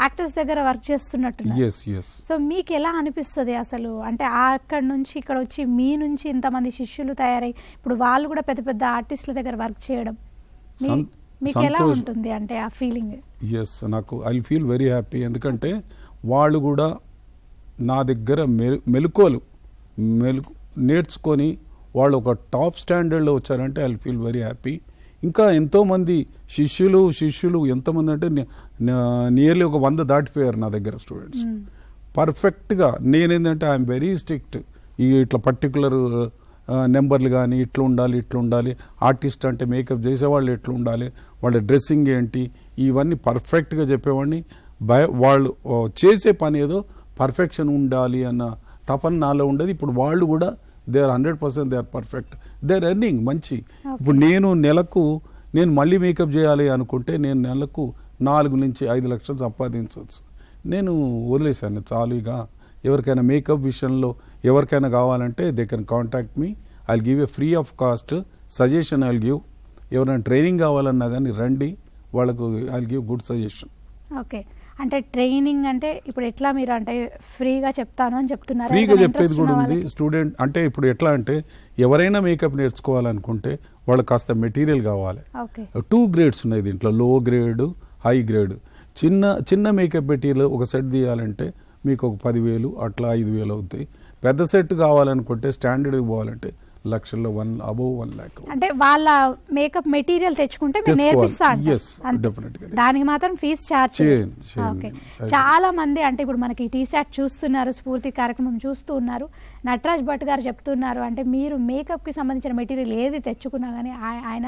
యాక్టర్స్ దగ్గర వర్క్ చేస్తున్నట్టున్నారు. Yes yes. సో మీకు ఎలా అనిపిస్తుంది అసలు? అంటే అక్కడ నుంచి ఇక్కడ వచ్చి మీ నుంచి ఇంతమంది శిష్యులు తయారై ఇప్పుడు వాళ్ళు కూడా పెద్ద పెద్ద ఆర్టిస్టుల దగ్గర వర్క్ చేయడం మీకు ఎలా ఉంటుంది? అంటే ఆ ఫీలింగ్. ఎస్, నాకు ఐ ఫీల్ వెరీ హ్యాపీ. ఎందుకంటే వాళ్ళు కూడా నా దగ్గర మెలకువలు నేర్చుకొని వాళ్ళు ఒక టాప్ స్టాండర్డ్లో వచ్చారంటే ఐ ఫీల్ వెరీ హ్యాపీ. ఇంకా ఎంతోమంది శిష్యులు ఎంతమంది అంటే నియర్లీ ఒక 100 దాటిపోయారు నా దగ్గర స్టూడెంట్స్. పర్ఫెక్ట్గా నేనేంటంటే ఐఎమ్ వెరీ స్ట్రిక్ట్. ఇట్లా పర్టికులర్ నెంబర్లు కానీ ఇట్లా ఉండాలి, ఆర్టిస్ట్ అంటే మేకప్ చేసేవాళ్ళు ఎట్లా ఉండాలి, వాళ్ళ డ్రెస్సింగ్ ఏంటి, ఇవన్నీ పర్ఫెక్ట్గా చెప్పేవాడిని. వాళ్ళు చేసే పని ఏదో పర్ఫెక్షన్ ఉండాలి అన్న తపన నాలో ఉండదు. ఇప్పుడు వాళ్ళు కూడా they are 100% they are perfect, they are earning మంచి. ఇప్పుడు నేను మళ్ళీ మేకప్ చేయాలి అనుకుంటే నేను నెలకు 4 నుంచి 5 లక్షలు సంపాదించవచ్చు. నేను వదిలేశాను చాలుగా. ఎవరికైనా మేకప్ విషయంలో ఎవరికైనా కావాలంటే they can contact me, I will give a free of cost suggestion. I will give. ఎవరైనా ట్రైనింగ్ కావాలన్నా కానీ రండి, వాళ్ళకు I will give good suggestion. Okay, అంటే ట్రైనింగ్ అంటే ఇప్పుడు ఎట్లా మీరు అంటే ఫ్రీగా చెప్తాను అని చెప్తున్నారు? ఫ్రీగా చెప్పేది కూడా ఉంది. స్టూడెంట్ అంటే ఇప్పుడు ఎట్లా అంటే ఎవరైనా మేకప్ నేర్చుకోవాలనుకుంటే వాళ్ళకి కాస్త మెటీరియల్ కావాలి. 2 గ్రేడ్స్ ఉన్నాయి దీంట్లో, లో గ్రేడ్, హై గ్రేడ్. చిన్న మేకప్ మెటీరియల్ ఒక సెట్ తీయాలంటే మీకు ఒక 10,000 అట్లా 5,000 అవుతాయి. పెద్ద సెట్ కావాలనుకుంటే స్టాండర్డ్ పోవాలంటే లక్షల్లో అబౌవ్ 1 lakh. అంటే వాళ్ళ మేకప్ మెటీరియల్ తెచ్చుకుంటే దానికి మాత్రం ఫీజు చార్జ్. చాలా మంది అంటే ఇప్పుడు మనకి టీశాట్ చూస్తున్నారు, స్ఫూర్తి కార్యక్రమం చూస్తూ ఉన్నారు. నటరాజ్ భట్ గారు చెప్తున్నారు అంటే మీరు మేకప్ కి సంబంధించిన మెటీరియల్ ఏది తెచ్చుకున్నా కానీ ఆయన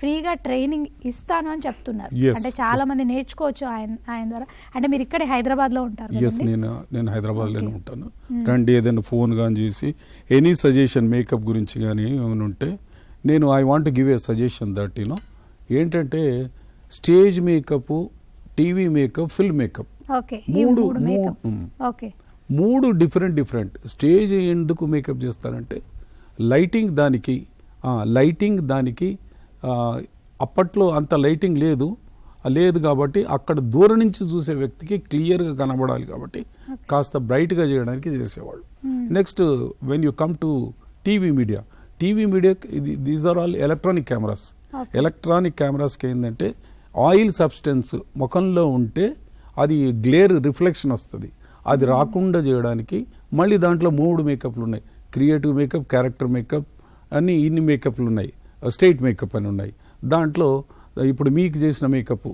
ఫ్రీగా ట్రైనింగ్ ఇస్తాను అని చెప్తున్నారు. అంటే చాలా మంది నేర్చుకోవచ్చు ఆయన ద్వారా. అంటే మీరు ఇక్కడే హైదరాబాద్ లో ఉంటారు? నేను హైదరాబాద్ లోనే ఉంటాను. రండి, ఏదైనా ఫోన్ కానీ చేసి ఎనీ సజెషన్ మేకప్ గురించి కానీ ఏమైనా ఉంటే నేను I want give a suggestion that ఏంటంటే stage makeup, TV makeup, film makeup, మూడు డిఫరెంట్. స్టేజ్ ఎందుకు మేకప్ చేస్తారంటే లైటింగ్ దానికి అప్పట్లో అంత లైటింగ్ లేదు కాబట్టి అక్కడ దూరం నుంచి చూసే వ్యక్తికి క్లియర్గా కనబడాలి కాబట్టి కాస్త బ్రైట్గా చేయడానికి చేసేవాళ్ళు. Next when you come to TV media these are all electronic cameras. Electronic కెమెరాస్కి ఏంటంటే ఆయిల్ సబ్స్టెన్స్ ముఖంలో ఉంటే అది గ్లేర్ రిఫ్లెక్షన్ వస్తుంది. అది రాకుండా చేయడానికి మళ్ళీ దాంట్లో 3 మేకప్లు ఉన్నాయి. క్రియేటివ్ మేకప్, క్యారెక్టర్ మేకప్ అన్ని ఇన్ని మేకప్లు ఉన్నాయి. స్టేట్ మేకప్ అని ఉన్నాయి. దాంట్లో ఇప్పుడు మీకు చేసిన మేకప్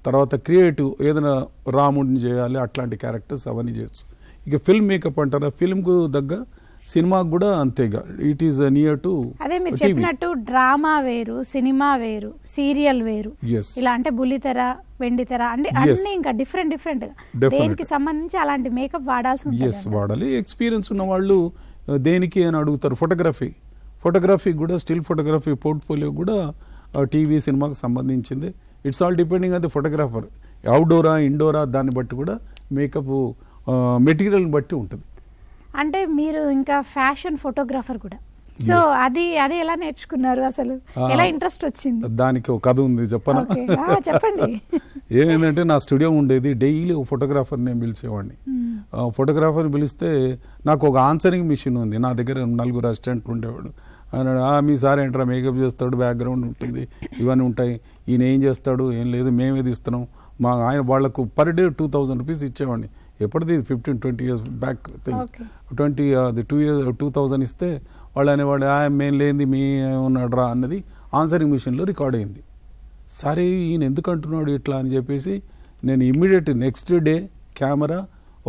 తర్వాత క్రియేటివ్ ఏదైనా రాముడిని చేయాలి అట్లాంటి క్యారెక్టర్స్ అవన్నీ చేయొచ్చు. ఇక ఫిల్మ్ మేకప్ అంటారా, ఫిల్మ్కు తగ్గ సినిమాకు కూడా అంతేగా. ఇట్ ఈస్ నియర్ టు అదే మీరు చెప్పినట్టు డ్రామా వేరు, సినిమా వేరు, సీరియల్ వేరు. ఇలా అంటే బుల్లితెర, వెండితెర అంటే అన్ని ఇంకా డిఫరెంట్ దేనికి సంబంధించి అలాంటి మేకప్ వాడాల్సి ఉంటుంది. వాడాలి. ఎక్స్పీరియన్స్ ఉన్న వాళ్ళు దేనికి అని అడుగుతారు. ఫోటోగ్రఫీ కూడా, స్టిల్ ఫోటోగ్రఫీ పోర్ట్ఫోలియో కూడా టీవీ సినిమాకి సంబంధించింది. It's all depending on the photographer. అవుట్డోరా, ఇండోరా దాన్ని బట్టి కూడా మేకప్ మెటీరియల్ని బట్టి ఉంటుంది. అంటే మీరు ఇంకా ఫ్యాషన్ ఫోటోగ్రాఫర్ కూడా. సో అది ఎలా నేర్చుకున్నారు, అసలు ఎలా ఇంట్రెస్ట్ వచ్చింది? దానికి ఒక కథ ఉంది, చెప్పనా? చెప్పండి. ఏమైందంటే నా స్టూడియో ఉండేది, డైలీ ఒక ఫోటోగ్రాఫర్ నేను పిలిచేవాడిని. ఫోటోగ్రాఫర్ని పిలిస్తే నాకు ఒక ఆన్సరింగ్ మిషన్ ఉంది. నా దగ్గర 4 అసిస్టెంట్లు ఉండేవాడు. అన్నాడు, మీ సార్ ఏంట్రా మేకప్ చేస్తాడు, బ్యాక్గ్రౌండ్ ఉంటుంది, ఇవన్నీ ఉంటాయి, ఈయన ఏం చేస్తాడు, ఏం లేదు, మేమేది ఇస్తున్నాం. ఆయన వాళ్లకు పర్ డే 2,000 రూపీస్ ఇచ్చేవాడిని. ఎప్పటిది 15-20 years బ్యాక్ థింగ్. 2,000 ఇస్తే వాళ్ళు అనేవాడు, మేము లేనిది మీ ఉన్నాడు రా అన్నది ఆన్సరింగ్ మిషన్లో రికార్డ్ అయింది. సరే ఈయన ఎందుకు అంటున్నాడు ఇట్లా అని చెప్పేసి నేను ఇమ్మీడియట్ నెక్స్ట్ డే కెమెరా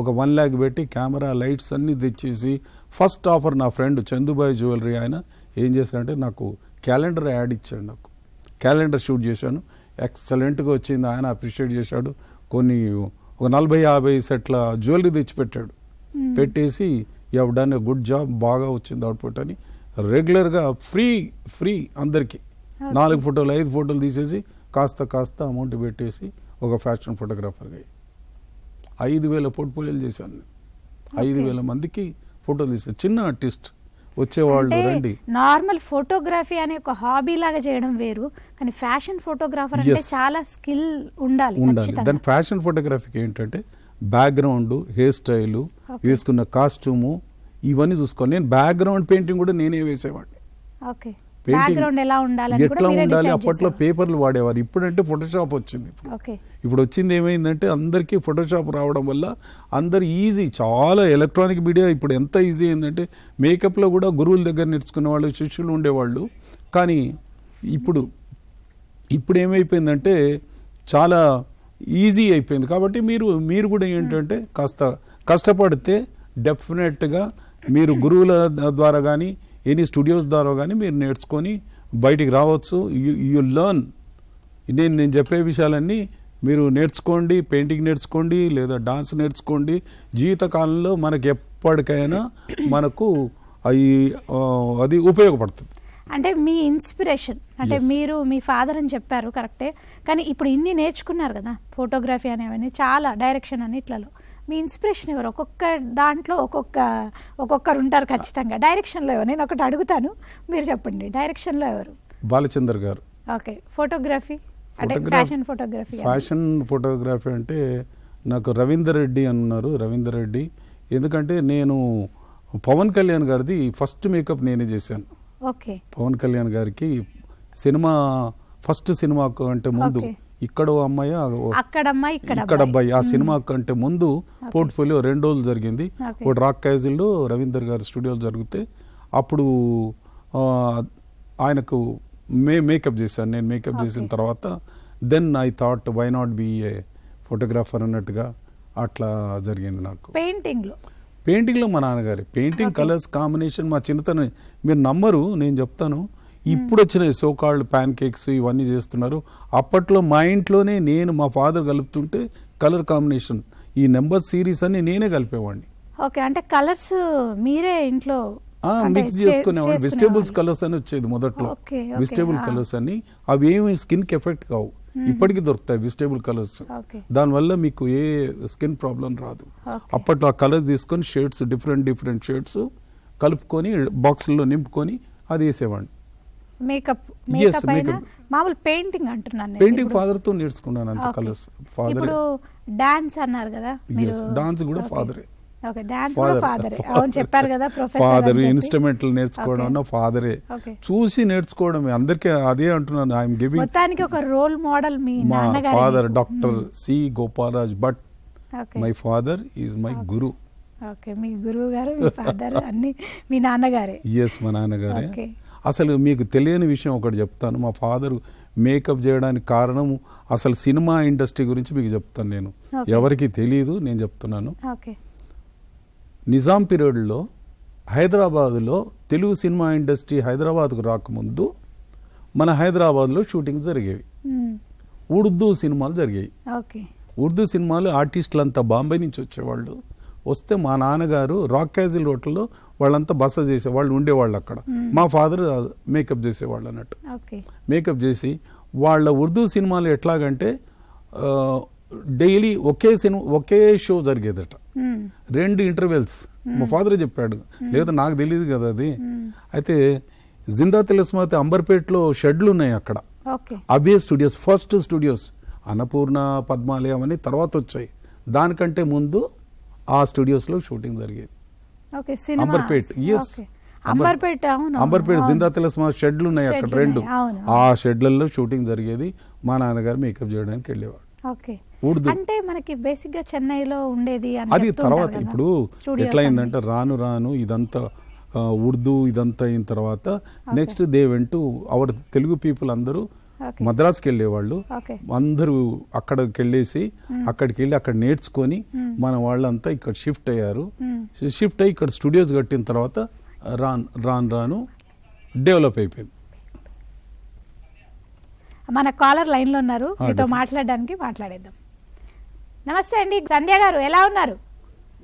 ఒక 1 lakh పెట్టి కెమెరా లైట్స్ అన్నీ తెచ్చేసి ఫస్ట్ ఆఫర్ నా ఫ్రెండ్ చందుబాయ్ జ్యువెలరీ ఆయన ఏం చేశాడంటే నాకు క్యాలెండర్ యాడ్ ఇచ్చాడు. నాకు క్యాలెండర్ షూట్ చేశాను, ఎక్సలెంట్గా వచ్చింది. ఆయన అప్రిషియేట్ చేశాడు. ఒక 40-50 సెట్ల జ్యువెలరీ తెచ్చిపెట్టాడు. పెట్టేసి you have done a good job, బాగా వచ్చింది అవుట్పుట్ అని. రెగ్యులర్గా ఫ్రీ అందరికీ 4 ఫోటోలు 5 ఫోటోలు తీసేసి కాస్త అమౌంట్ పెట్టేసి ఒక ఫ్యాషన్ ఫోటోగ్రాఫర్గా 5,000 పోర్ట్ఫోలియోలు చేశాను. 5,000 మందికి ఫోటోలు తీసాను. చిన్న ఆర్టిస్ట్ వచ్చేవాళ్ళు రండి. నార్మల్ ఫోటోగ్రఫీ అనే ఒక హాబీ లాగా చేయడం వేరు, కానీ ఫ్యాషన్ ఫోటోగ్రాఫర్ అంటే చాలా స్కిల్ ఉండాలి. దాని ఫ్యాషన్ ఫోటోగ్రఫీకి ఏంటంటే బ్యాక్గ్రౌండ్, హెయిర్ స్టైలు, వేసుకున్న కాస్ట్యూము ఇవన్నీ చూసుకోండి. నేను బ్యాక్గ్రౌండ్ పెయింటింగ్ కూడా నేనే వేసేవాడిని. ఎట్లా ఉండాలి అప్పట్లో పేపర్లు వాడేవారు. ఇప్పుడంటే ఫోటోషాప్ వచ్చింది. ఇప్పుడు వచ్చింది ఏమైందంటే అందరికీ ఫోటోషాప్ రావడం వల్ల అందరు ఈజీ, చాలా ఎలక్ట్రానిక్ మీడియా ఇప్పుడు ఎంత ఈజీ అయిందంటే మేకప్లో కూడా గురువుల దగ్గర నేర్చుకునే వాళ్ళు, శిష్యులు ఉండేవాళ్ళు. కానీ ఇప్పుడు ఏమైపోయిందంటే చాలా ఈజీ అయిపోయింది. కాబట్టి మీరు కూడా ఏంటంటే కాస్త కష్టపడితే డెఫినెట్గా మీరు గురువుల ద్వారా కానీ ఎనీ స్టూడియోస్ ద్వారా కానీ మీరు నేర్చుకొని బయటికి రావచ్చు. You learn. నేను చెప్పే విషయాలన్నీ మీరు నేర్చుకోండి, పెయింటింగ్ నేర్చుకోండి, లేదా డాన్స్ నేర్చుకోండి. జీవితకాలంలో మనకి ఎప్పటికైనా మనకు అది ఉపయోగపడుతుంది. అంటే మీ ఇన్స్పిరేషన్ అంటే మీరు మీ ఫాదర్ అని చెప్పారు కరెక్టే, కానీ ఇప్పుడు ఇన్ని నేర్చుకున్నారు కదా, ఫోటోగ్రఫీ అనేవన్నీ చాలా డైరెక్షన్ అని ఇట్లలో మీ ఇన్స్పిరేషన్ ఎవరు? ఒక్కొక్క దాంట్లో ఒక్కొక్కరు ఉంటారు ఖచ్చితంగా. డైరెక్షన్లో ఎవరు? నేను ఒకటి అడుగుతాను, మీరు చెప్పండి. డైరెక్షన్లో ఎవరు? బాలచందర్ గారు. ఓకే. ఫోటోగ్రఫీ అంటే ఫ్యాషన్ ఫోటోగ్రఫీ అంటే నాకు రవీందర్ రెడ్డి అన్నారు. రవీందర్ రెడ్డి ఎందుకంటే నేను పవన్ కళ్యాణ్ గారిది ఫస్ట్ మేకప్ నేనే చేశాను. ఓకే. పవన్ కళ్యాణ్ గారికి ఫస్ట్ సినిమా అంటే ముందు ఇక్కడ అమ్మాయి ఇక్కడ అబ్బాయి ఆ సినిమా కంటే ముందు పోర్ట్ఫోలియో 2 రోజులు జరిగింది. ఒకటి రాక్ క్యాజిల్లో రవీందర్ గారి స్టూడియోలో జరిగితే అప్పుడు ఆయనకు మేకప్ చేశాను. నేను మేకప్ చేసిన తర్వాత then I thought why not be a photographer అన్నట్టుగా అట్లా జరిగింది. నాకు పెయింటింగ్లో మా నాన్నగారి పెయింటింగ్ కలర్స్ కాంబినేషన్ మా చిన్నతనం మీరు నమ్మరు, నేను చెప్తాను. ఇప్పుడు వచ్చిన సోకాల్డ్ ప్యాన్ కేక్స్ ఇవన్నీ చేస్తున్నారు. అప్పట్లో మా ఇంట్లోనే నేను మా ఫాదర్ కలుపుతుంటే కలర్ కాంబినేషన్ ఈ నెంబర్ సిరీస్ అన్ని నేనే కలిపేవాడిని. ఓకే. అంటే కలర్స్ మీరే ఇంట్లో మిక్స్ చేసుకునేవాడిని. వెజిటేబుల్స్ కలర్స్ అని వచ్చేది మొదట్లో. వెజిటేబుల్ కలర్స్ అని అవి ఏమి స్కిన్ కి ఎఫెక్ట్ కావు, ఇప్పటికీ దొరుకుతాయి వెజిటేబుల్ కలర్స్. దానివల్ల మీకు ఏ స్కిన్ ప్రాబ్లం రాదు. అప్పట్లో ఆ కలర్ తీసుకొని షేడ్స్ డిఫరెంట్ షేడ్స్ కలుపుకొని బాక్సుల్లో నింపుకొని అది వేసేవాడిని. మామూలు పెయింటింగ్ అంటున్నాను. పెయింటింగ్ ఫాదర్ తో నేర్చుకున్నాను అంత కలర్స్. ఫాదర్ డాన్స్ అన్నారు కదా, డాన్స్ కూడా ఫాదరే. ఫాదర్ ఇన్స్ట్రుమెంట్లు నేర్చుకోవడం ఫాదరే, చూసి నేర్చుకోవడమే. అందరికీ అదే అంటున్నాను. ఐఎమ్ గివింగ్ మొత్తానికి ఒక రోల్ మోడల్ మీ father doctor C Gopalraj Bhat. My father is my guru. Okay. మీ గురువు గారు, మీ ఫాదర్ అన్ని మీ నాన్నగారే? ఎస్, మా నాన్నగారే. అసలు మీకు తెలియని విషయం ఒకటి చెప్తాను. మా ఫాదర్ మేకప్ చేయడానికి కారణం అసలు సినిమా ఇండస్ట్రీ గురించి మీకు చెప్తాను. నేను ఎవరికి తెలియదు, నేను చెప్తున్నాను. నిజాం పీరియడ్లో హైదరాబాద్లో తెలుగు సినిమా ఇండస్ట్రీ హైదరాబాద్కు రాకముందు మన హైదరాబాద్లో షూటింగ్ జరిగేవి. ఉర్దూ సినిమాలు జరిగాయి. ఉర్దూ సినిమాలు ఆర్టిస్టులు అంతా బాంబే నుంచి వచ్చేవాళ్ళు. వస్తే మా నాన్నగారు రాక్ క్యాజిల్ హోటల్లో వాళ్ళంతా బస చేసేవాళ్ళు, ఉండేవాళ్ళు అక్కడ. మా ఫాదర్ మేకప్ చేసేవాళ్ళు అన్నట్టు. మేకప్ చేసి వాళ్ళ ఉర్దూ సినిమాలు ఎట్లాగంటే డైలీ ఒకే షో జరిగేదట. 2 ఇంటర్వెల్స్. మా ఫాదర్ చెప్పాడు, లేదా నాకు తెలియదు కదా అది. అయితే జిందా తిలస్మాత్ అంబర్పేటలో షెడ్లు ఉన్నాయి అక్కడ. అవే స్టూడియోస్, ఫస్ట్ స్టూడియోస్. అన్నపూర్ణ, పద్మాలయం అని తర్వాత వచ్చాయి. దానికంటే ముందు ఆ స్టూడియోస్ లో షూటింగ్ జరిగేది. అంబర్పేట్. ఎస్, అంబర్పేట జిందా తిలస్మాత్ షెడ్లు ఉన్నాయి అక్కడ 2. ఆ షెడ్లలో షూటింగ్ జరిగేది. మా నాన్నగారు మేకప్ చేయడానికి వెళ్ళేవాడు. ఉర్దూ అంటే మనకి బేసిక్ గా చెన్నైలో ఉండేది అది. తర్వాత ఇప్పుడు ఎట్లయిందంటే రాను ఇదంతా ఉర్దూ ఇదంతా అయిన తర్వాత next they went to our Telugu people అందరూ మద్రాస్కి వెళ్ళేవాళ్ళు. అందరూ అక్కడికి వెళ్ళేసి అక్కడికి వెళ్ళి అక్కడ నేర్చుకొని మన వాళ్ళంతా ఇక్కడ షిఫ్ట్ అయ్యారు. షిఫ్ట్ అయ్యి ఇక్కడ స్టూడియోస్ కట్టిన తర్వాత రాను డెవలప్ అయిపోయింది. మన కాలర్ లైన్ లో ఉన్నారు, మీతో మాట్లాడేద్దాం. నమస్తే అండి, సంధ్య గారు ఎలా ఉన్నారు?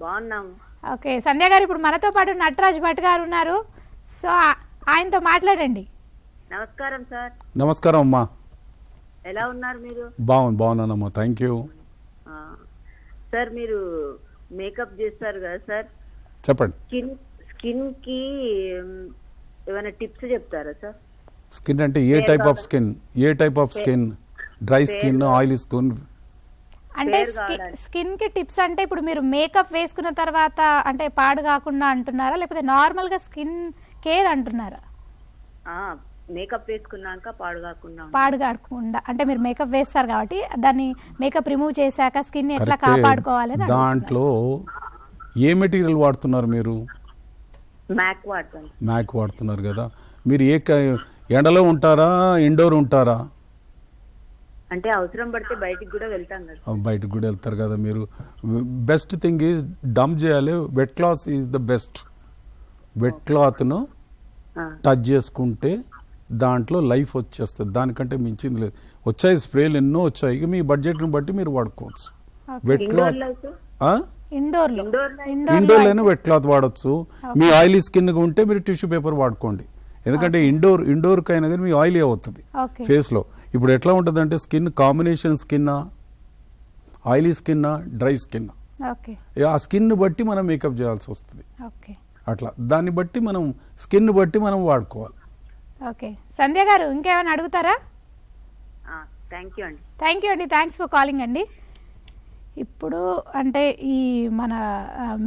బాగున్నాము. ఓకే, సంధ్య గారు ఇప్పుడు మనతో పాటు నటరాజ్ భట్ గారు ఉన్నారు, సో ఆయనతో మాట్లాడండి. నమస్కారం సార్. నమస్కారం అమ్మా. ఎలా ఉన్నారు మీరు? బాగున్నానమ్మా, థ్యాంక్ యూ. సార్ మీరు మేకప్ చేస్తారు కదా సార్, చెప్పండి. స్కిన్ కి ఏమైనా టిప్స్ చెప్తారా సార్? స్కిన్ అంటే ఏ type of skin? Dry skin, oily skin? అంటే స్కిన్ కి టిప్స్ అంటే ఇప్పుడు మీరు మేకప్ వేసుకున్న తర్వాత అంటే పాడు కాకుండా అంటున్నారా, లేకపోతే నార్మల్ గా స్కిన్ కేర్ అంటున్నారా? మేకప్ వేసుకున్నాక పాడు కాకుండా అంటే మీరు మేకప్ వేస్తారు కాబట్టి దాన్ని మేకప్ రిమూవ్ చేశాక స్కిన్ ఎట్లా కాపాడుకోవాలి? దాంట్లో ఏ మెటీరియల్ వాడుతున్నారు మీరు? మ్యాక్ వాడుతున్నారు కదా. మీరు ఎండలో ఉంటారా, ఇండోర్ ఉంటారా? అంటే అవసరం పడితే బయటికి కూడా వెళ్తాం కదా. బయటికి కూడా వెళ్తారు కదా మీరు. బెస్ట్ థింగ్ ఈజ్ డంప్ చేయాలి. Wet cloth is the best. Wet cloth ను టచ్ చేసుకుంటే దాంట్లో లైఫ్ వచ్చేస్తుంది. దానికంటే మించింది లేదు. వచ్చాయి స్ప్రేలు ఎన్నో వచ్చాయి. ఇక మీ బడ్జెట్ని బట్టి మీరు వాడుకోవచ్చు. వెట్ క్లాత్ ఇండోర్లోనే వెట్ క్లాత్ వాడచ్చు. మీ ఆయిలీ స్కిన్ ఉంటే మీరు టిష్యూ పేపర్ వాడుకోండి. ఎందుకంటే ఇండోర్కి అయినా కానీ మీ ఆయిలీ అవుతుంది ఫేస్లో. ఇప్పుడు ఎట్లా ఉంటుంది అంటే skin combination skin, oily skin, dry skin, ఆ స్కిన్ బట్టి మనం మేకప్ చేయాల్సి వస్తుంది. అట్లా దాన్ని బట్టి మనం స్కిన్ బట్టి మనం వాడుకోవాలి. ఓకే సంధ్య గారు ఇంకేమైనా అడుగుతారా? థ్యాంక్ యూ అండి. థ్యాంక్స్ ఫర్ కాలింగ్ అండి. ఇప్పుడు అంటే ఈ మన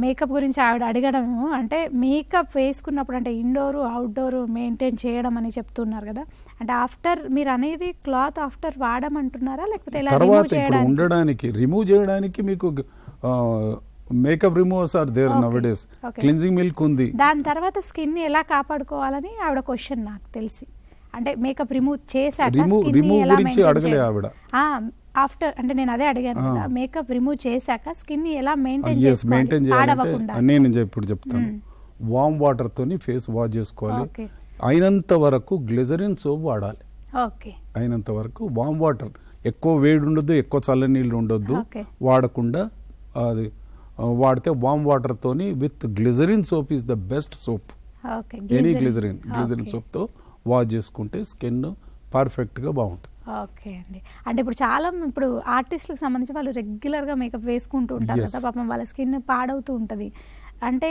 మేకప్ గురించి ఆవిడ అడగడము, అంటే మేకప్ వేసుకున్నప్పుడు అంటే ఇండోరు అవుట్డోరు మెయింటైన్ చేయడం అని చెప్తున్నారు కదా, అంటే ఆఫ్టర్ మీరు అనేది క్లాత్ ఆఫ్టర్ వాడమంటున్నారా లేకపోతే తర్వాత ఇప్పుడు ఉండడానికి రిమూవ్ చేయడానికి మీకు makeup removers are there nowadays. Cleansing milk ఉంది. దాని తర్వాత స్కిన్ ఎలా కాపాడుకోవాలని ఆవిడ క్వశ్చన్ నాకు తెలిసి. అంటే మేకప్ రిమూవ్ చేశాక రిమూవ్ గురించి అడగలే ఆవిడ. ఆఫ్టర్ అంటే నేను అదే అడిగాను, మేకప్ రిమూవ్ చేశాక స్కిన్ ఎలా మెయింటైన్ చేయాలంటే నేను ఇప్పుడు చెప్తాను. వామ్ వాటర్ తోని ఫేస్ వాష్ చేసుకోవాలి. అయినంత వరకు గ్లిజరిన్ సోప్ వాడాలి. అయినంత వరకు వామ్ వాటర్, ఎక్కువ వేడి ఉండొద్దు, ఎక్కువ చల్ల నీళ్ళు ఉండొద్దు, వాడకుండా అది వాడితే వామ్ వాటర్ తోని with glycerin soap is the best soap. Any glycerin soap తో వాష్ చేసుకుంటే స్కిన్ పర్ఫెక్ట్ గా బాగుంటుంది. ఓకే అండి. అంటే ఇప్పుడు చాలా ఆర్టిస్టులకు సంబంధించి వాళ్ళు రెగ్యులర్గా మేకప్ వేసుకుంటూ ఉంటారు కదా, పాపం వాళ్ళ స్కిన్ పాడవుతూ ఉంటుంది. అంటే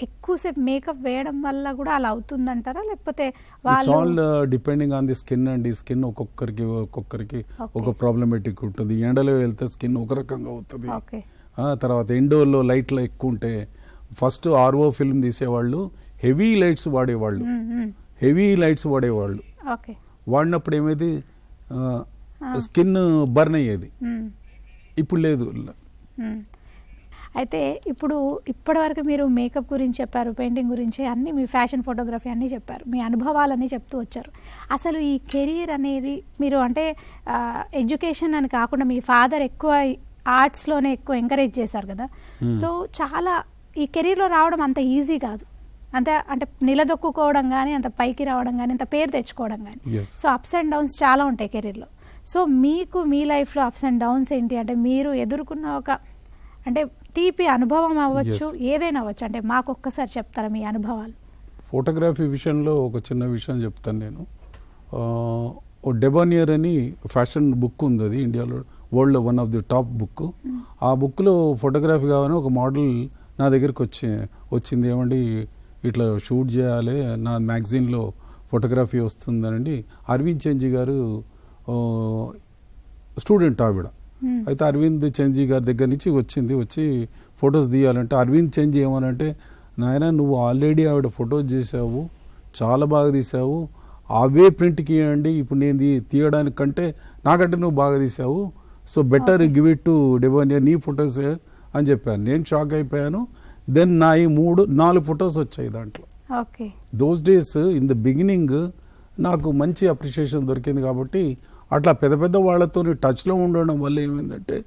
ఎక్కువసేపు మేకప్ వేయడం వల్ల కూడా అలా అవుతుందంటారా లేకపోతే all depending on the skin అండి. స్కిన్ ఒక్కొక్కరికి ఒక ప్రాబ్లమేటిక్ ఉంటుంది. ఎండలో వెళ్తే స్కిన్ ఒక రకంగా అవుతుంది. తర్వాత ఇండోర్లో లైట్లో ఎక్కువ ఉంటే ఫస్ట్ ఆర్ఓ ఫిల్మ్ తీసేవాళ్ళు హెవీ లైట్స్ వాడేవాళ్ళు. వాడినప్పుడు ఏమైంది, స్కిన్ బర్న్ అయ్యేది. ఇప్పుడు లేదు. అయితే ఇప్పటివరకు మీరు మేకప్ గురించి చెప్పారు, పెయింటింగ్ గురించి అన్ని, మీ ఫ్యాషన్ ఫోటోగ్రఫీ అన్నీ చెప్పారు, మీ అనుభవాలన్నీ చెప్తూ వచ్చారు. అసలు ఈ కెరీర్ అనేది మీరు అంటే ఎడ్యుకేషన్ అని కాకుండా మీ ఫాదర్ ఎక్కువ ఆర్ట్స్లోనే ఎక్కువ ఎంకరేజ్ చేశారు కదా, సో చాలా ఈ కెరీర్లో రావడం అంత ఈజీ కాదు. అంటే నిలదొక్కుకోవడం కానీ, అంత పైకి రావడం కానీ, అంత పేరు తెచ్చుకోవడం కానీ, సో అప్స్ అండ్ డౌన్స్ చాలా ఉంటాయి కెరీర్లో. సో మీకు మీ లైఫ్లో అప్స్ అండ్ డౌన్స్ ఏంటి, అంటే మీరు ఎదుర్కొన్న ఒక అంటే తీపి అనుభవం అవ్వచ్చు, ఏదైనా అవ్వచ్చు, అంటే మాకు ఒక్కసారి చెప్తారా మీ అనుభవాలు? ఫోటోగ్రఫీ విషయంలో ఒక చిన్న విషయం చెప్తాను నేను. డెబానియర్ అని ఫ్యాషన్ బుక్ ఉంది, అది ఇండియాలో వరల్డ్లో one of the top book. ఆ బుక్లో ఫోటోగ్రఫీ కావాలని ఒక మోడల్ నా దగ్గరికి వచ్చింది. ఏమండి ఇట్లా షూట్ చేయాలి, నా మ్యాగజైన్లో ఫోటోగ్రఫీ వస్తుందనండి. అరవింద్ చెంజీ గారు స్టూడెంట్ ఆవిడ. అయితే అరవింద్ చెంజీ గారి దగ్గర నుంచి వచ్చి ఫొటోస్ తీయాలంటే అరవింద్ చెంజీ ఏమనంటే, నాయన నువ్వు ఆల్రెడీ ఆవిడ ఫొటోస్ చేసావు, చాలా బాగా తీసావు, అవే ప్రింట్కి ఇవ్వండి, ఇప్పుడు నేను తీయడానికంటే నాకంటే నువ్వు బాగా తీసావు, so better give it to Debonair, నీ ఫొటోసే అని చెప్పాను. నేను షాక్ అయిపోయాను. దెన్ నా ఈ 4 ఫొటోస్ వచ్చాయి దాంట్లో. Those days in the beginning నాకు మంచి అప్రిషియేషన్ దొరికింది. కాబట్టి అట్లా పెద్ద వాళ్ళతో టచ్లో ఉండడం వల్ల ఏమైందంటే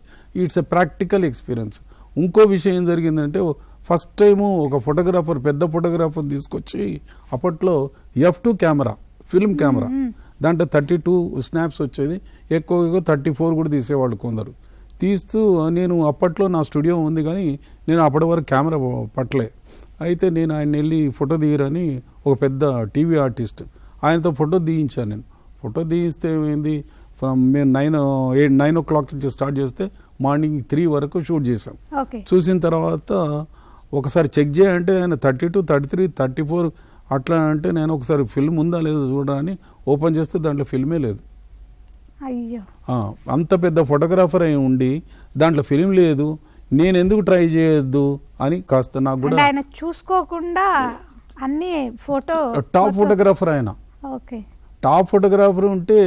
ఇట్స్ ఎ ప్రాక్టికల్ ఎక్స్పీరియన్స్. ఇంకో విషయం ఏం జరిగిందంటే, ఫస్ట్ టైము ఒక ఫోటోగ్రాఫర్, పెద్ద ఫోటోగ్రాఫర్ తీసుకొచ్చి, అప్పట్లో F2 కెమెరా, ఫిల్మ్ కెమెరా, దాంట్లో 32 స్నాప్స్ వచ్చేది, ఎక్కువ 34 కూడా తీసేవాళ్ళు కొందరు. తీస్తూ నేను అప్పట్లో నా స్టూడియో ఉంది కానీ నేను అప్పటి వరకు కెమెరా పట్టలే. అయితే నేను ఆయన వెళ్ళి ఫోటో తీయరని ఒక పెద్ద టీవీ ఆర్టిస్ట్, ఆయనతో ఫోటో తీయించాను నేను. ఫోటో తీయిస్తే ఏమైంది, మేము 9 o'clock నుంచి స్టార్ట్ చేస్తే మార్నింగ్ 3 వరకు షూట్ చేసాం. చూసిన తర్వాత ఒకసారి చెక్ చేయాలంటే ఆయన 32, 33, 34 అట్లా అంటే, నేను ఒకసారి ఫిల్మ్ ఉందా లేదో చూడని ఓపెన్ చేస్తే దాంట్లో ఫిల్మే లేదు. అంత పెద్ద ఫోటోగ్రాఫర్ అయి ఉండి దాంట్లో ఫిల్మ్ లేదు, నేను ఎందుకు ట్రై చేయొద్దు అని కాస్త నాకు కూడా చూసుకోకుండా అన్ని ఫోటో. టాప్ ఫోటోగ్రాఫర్ ఆయన, టాప్ ఫోటోగ్రాఫర్ ఉంటే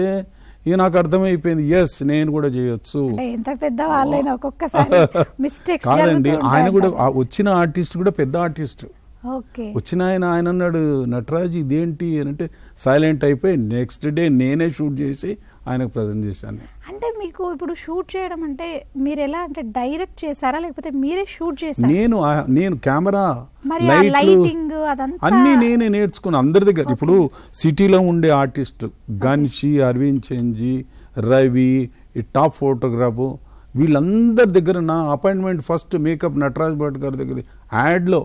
ఇక నాకు అర్థమైపోయింది, ఎస్ నేను కూడా చేయొచ్చు. ఎంత పెద్ద వాళ్ళైనా ఒక్కొక్కసారి మిస్టేక్స్ కాదండి. ఆయన కూడా వచ్చిన ఆర్టిస్ట్ కూడా పెద్ద ఆర్టిస్ట్. వచ్చిన ఆయన అన్నాడు, నటరాజ్ ఇదేంటి అని అంటే సైలెంట్ అయిపోయి నెక్స్ట్ డే నేనే షూట్ చేసి ఆయనకు ప్రజెంట్ చేశాను. అంటే మీకు ఇప్పుడు షూట్ చేయడం అంటే మీరు ఎలా అంటే డైరెక్ట్ చేశారా లేకపోతే మీరే షూట్ చేశారా? నేను కెమెరా, మరి ఆ లైట్లు లైటింగ్ అదంతా అన్నీ నేనే నేర్చుకున్నాను అందరి దగ్గర. ఇప్పుడు సిటీలో ఉండే ఆర్టిస్ట్ గన్షి, అరవింద్ చెంజి, రవి, ఈ టాప్ ఫోటోగ్రాఫ్ వీళ్ళందరి దగ్గర నా appointment first makeup Nataraj Bhat గారి దగ్గర యాడ్లో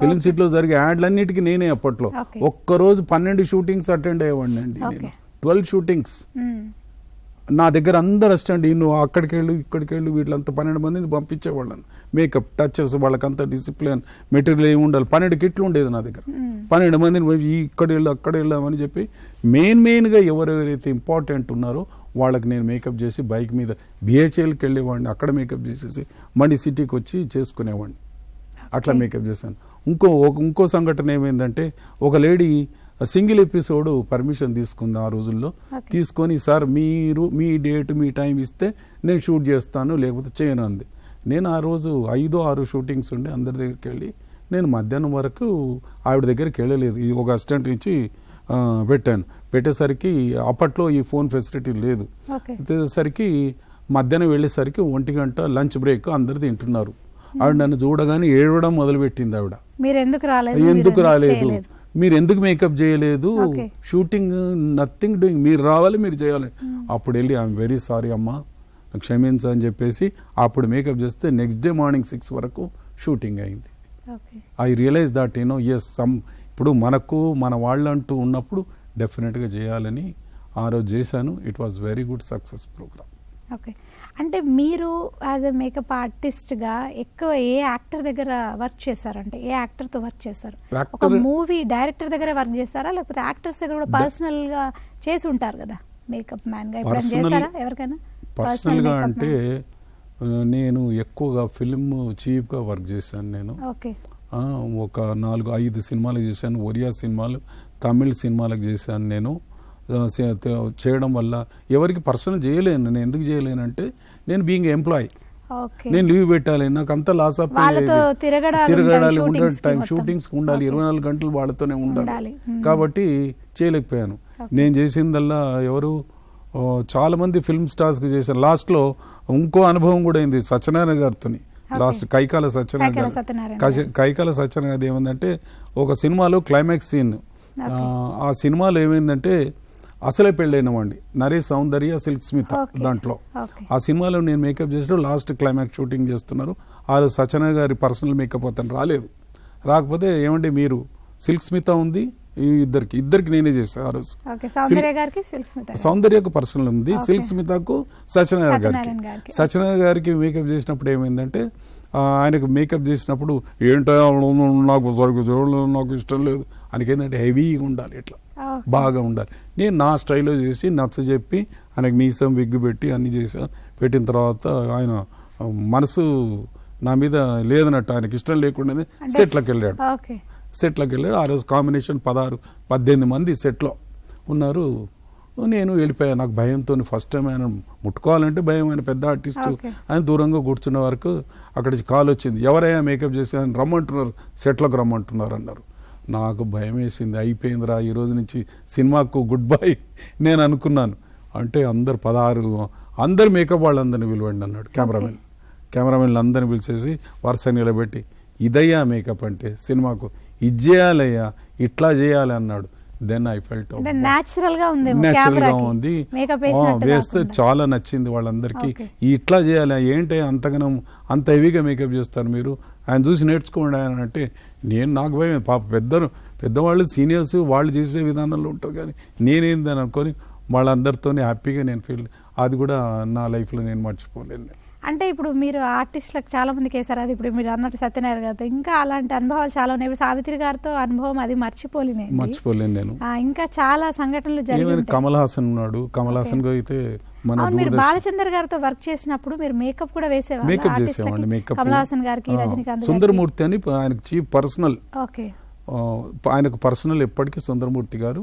ఫిలిం సిటీలో జరిగే యాడ్లన్నిటికీ నేనే అప్పట్లో. ఒక్కరోజు 12 షూటింగ్స్ అటెండ్ అయ్యేవాడిని అండి నేను. 12 షూటింగ్స్ నా దగ్గర అందరు అసిస్టెంట్, నువ్వు అక్కడికి వెళ్ళు ఇక్కడికి వెళ్ళు వీళ్ళంతా 12 మందిని పంపించేవాళ్ళని. మేకప్ టచెస్ వాళ్ళకంతా డిసిప్లిన్ మెటీరియల్ ఏమి ఉండాలి. 12 కిట్లు ఉండేది నా దగ్గర. 12 మందిని ఇక్కడ వెళ్ళు అక్కడ వెళ్ళామని చెప్పి మెయిన్గా ఎవరెవరైతే ఇంపార్టెంట్ ఉన్నారో వాళ్ళకి నేను మేకప్ చేసి బైక్ మీద బిహెచ్ఎల్కి వెళ్ళేవాడిని. అక్కడ మేకప్ చేసేసి మళ్ళీ సిటీకి వచ్చి చేసుకునేవాడిని. అట్లా మేకప్ చేశాను. ఇంకో సంఘటన ఏమైందంటే, ఒక లేడీ సింగిల్ ఎపిసోడ్ పర్మిషన్ తీసుకుంది ఆ రోజుల్లో. తీసుకొని సార్ మీరు మీ డేట్ మీ టైం ఇస్తే నేను షూట్ చేస్తాను లేకపోతే చేయను అంది. నేను ఆ రోజు 5-6 షూటింగ్స్ ఉండి అందరి దగ్గరికి వెళ్ళి నేను మధ్యాహ్నం వరకు ఆవిడ దగ్గరికి వెళ్ళలేదు. ఒక అసిస్టెంట్ ఇచ్చి పెట్టేసరికి అప్పట్లో ఈ ఫోన్ ఫెసిలిటీ లేదు. వచ్చేసరికి మధ్యాహ్నం వెళ్ళేసరికి 1 గంట లంచ్ బ్రేక్ అందరు తింటున్నారు. ఆవిడ నన్ను చూడగానే ఏడవడం మొదలుపెట్టింది. ఆవిడ ఎందుకు రాలేదు, మీరు ఎందుకు మేకప్ చేయలేదు, షూటింగ్ నథింగ్ డూయింగ్, మీరు రావాలి మీరు చేయాలి. అప్పుడు వెళ్ళి ఐఎమ్ వెరీ సారీ అమ్మా క్షమించ అని చెప్పేసి అప్పుడు మేకప్ చేస్తే నెక్స్ట్ డే మార్నింగ్ 6 వరకు షూటింగ్ అయింది. ఐ రియలైజ్ దట్ ఎస్ ఇప్పుడు మనకు మన వాళ్ళంటూ ఉన్నప్పుడు డెఫినెట్గా చేయాలని ఆ రోజు చేశాను. It was very good success program. Okay, అంటే మీరు యాజ్ ఎ మేకప్ ఆర్టిస్ట్గా ఎక్కువ ఏ యాక్టర్ దగ్గర వర్క్ చేశారంటే ఏ యాక్టర్తో వర్క్ చేశారు? ఒక మూవీ డైరెక్టర్ దగ్గర వర్క్ చేశారా లేకపోతే యాక్టర్స్ దగ్గర కూడా పర్సనల్గా చేసి ఉంటారు కదా మేకప్ మ్యాన్గా? ఎప్పుడైనా చేశారా ఎవరికైనా పర్సనల్గా? అంటే నేను ఎక్కువగా ఫిల్మ్ చీఫ్గా వర్క్ చేశాను. నేను ఒక 4-5 సినిమాలకు చేశాను. ఒరియా సినిమాలు, తమిళ్ సినిమాలకు చేశాను. నేను చేయడం వల్ల ఎవరికి పర్సనల్ చేయలేను. నేను ఎందుకు చేయలేనంటే నేను బీయింగ్ ఎంప్లాయీ, నేను లీవ్ పెట్టాలి, నాకు అంత లాస్ ఆఫ్ తిరగడాలి, ఉండాలి, టైం షూటింగ్స్ ఉండాలి, 24 గంటలు వాళ్ళతోనే ఉండాలి. కాబట్టి చేయలేకపోయాను. నేను చేసిందల్లా చాలా మంది ఫిల్మ్ స్టార్స్కి చేశాను. లాస్ట్లో ఇంకో అనుభవం కూడా అయింది సత్యనారాయణ గారితో. లాస్ట్ కైకాల సత్యనారాయణ ఏమైందంటే, ఒక సినిమాలో క్లైమాక్స్ సీన్, ఆ సినిమాలో ఏమైందంటే అసలే పెళ్ళైనవండి నరేష్ సౌందర్య సిల్క్ స్మిత. దాంట్లో ఆ సినిమాలో నేను మేకప్ చేసినప్పుడు లాస్ట్ క్లైమాక్స్ షూటింగ్ చేస్తున్నారు. ఆ రోజు సత్యనారాయణ గారి పర్సనల్ మేకప్ అతను రాలేదు. రాకపోతే ఏమంటే మీరు సిల్క్ స్మిత ఉంది, ఇద్దరికి నేనే చేస్తాను. ఆ రోజు సౌందర్యకు పర్సనల్ ఉంది, సిల్క్ స్మితకు సత్యనారాయణ గారికి. సత్యనారాయణ గారికి మేకప్ చేసినప్పుడు ఏమైందంటే, ఆయనకు మేకప్ చేసినప్పుడు ఏంటో నాకు నాకు ఇష్టం లేదు, ఆయనకేంటంటే హెవీగా ఉండాలి, ఇట్లా బాగా ఉండాలి. నేను నా స్టైల్లో చేసి నచ్చ చెప్పి ఆయనకు మీసం విగ్గు పెట్టి అన్ని చేసా. పెట్టిన తర్వాత ఆయన మనసు నా మీద లేదన్నట్టు, ఆయనకి ఇష్టం లేకుండానే సెట్లోకి వెళ్ళాడు. ఆ రోజు కాంబినేషన్ 16-18 మంది సెట్లో ఉన్నారు. నేను వెళ్ళిపోయాను. నాకు భయంతో ఫస్ట్ టైం ఆయన ముట్టుకోవాలంటే భయం, ఆయన పెద్ద ఆర్టిస్టు. ఆయన దూరంగా కూర్చున్న వరకు అక్కడి కాల్ వచ్చింది, ఎవరైనా మేకప్ చేసి ఆయన రమ్మంటున్నారు, సెట్లోకి రమ్మంటున్నారు అన్నారు. నాకు భయం వేసింది, అయిపోయిందిరా ఈ రోజు నుంచి సినిమాకు గుడ్ బై నేను అనుకున్నాను. అంటే అందరు మేకప్ వాళ్ళందరినీ పిలవండి అన్నాడు కెమెరామెన్లు అందరిని పిలిచేసి వరుస నిలబెట్టి, ఇదయ్యా మేకప్ అంటే సినిమాకు, ఇది చేయాలయ్యా, ఇట్లా చేయాలి అన్నాడు. దెన్ ఐ ఫెల్ట్ న్యాచురల్ గా ఉంది, వేస్తే చాలా నచ్చింది వాళ్ళందరికీ. ఇట్లా చేయాలి ఏంటి అంతగానం అంత హెవీగా మేకప్ చేస్తారు మీరు, ఆయన చూసి నేర్చుకోండి ఆయన అంటే. నాకు భయం, పాప పెద్దవాళ్ళు సీనియర్స్ వాళ్ళు చేసే విధానంలో ఉంటుంది, కానీ నేనేందని అనుకొని వాళ్ళందరితో హ్యాపీగా నేను ఫీల్, అది కూడా నా లైఫ్లో నేను మర్చిపోలేను. అంటే ఇప్పుడు మీరు ఆర్టిస్టులకు చాలా మందికి వేసారు, అది ఇప్పుడు మీరు అన్నట్టు సత్యనారాయణ గారితో ఇంకా అలాంటి అనుభవాలు చాలా ఉన్నాయి. సావిత్రి గారితో అనుభవం అది మర్చిపోలేను నేను. ఇంకా చాలా సంఘటనలు జరిగాయి. కమల్ హాసన్ ఉన్నాడు, కమల్ హాసన్ అయితే మీరు బాలచందర్ గారితో వర్క్ చేసినప్పుడు మీరు మేకప్ కూడా వేసేవారు? మేకప్ చేసేవాడిని. మేకప్ కమల్ హాసన్ గారికి, రజనీకాంత్ సుందరమూర్తి అని ఆయనకు చీఫ్ పర్సనల్, ఆయనకు పర్సనల్ ఎప్పటికీ సుందరమూర్తి గారు.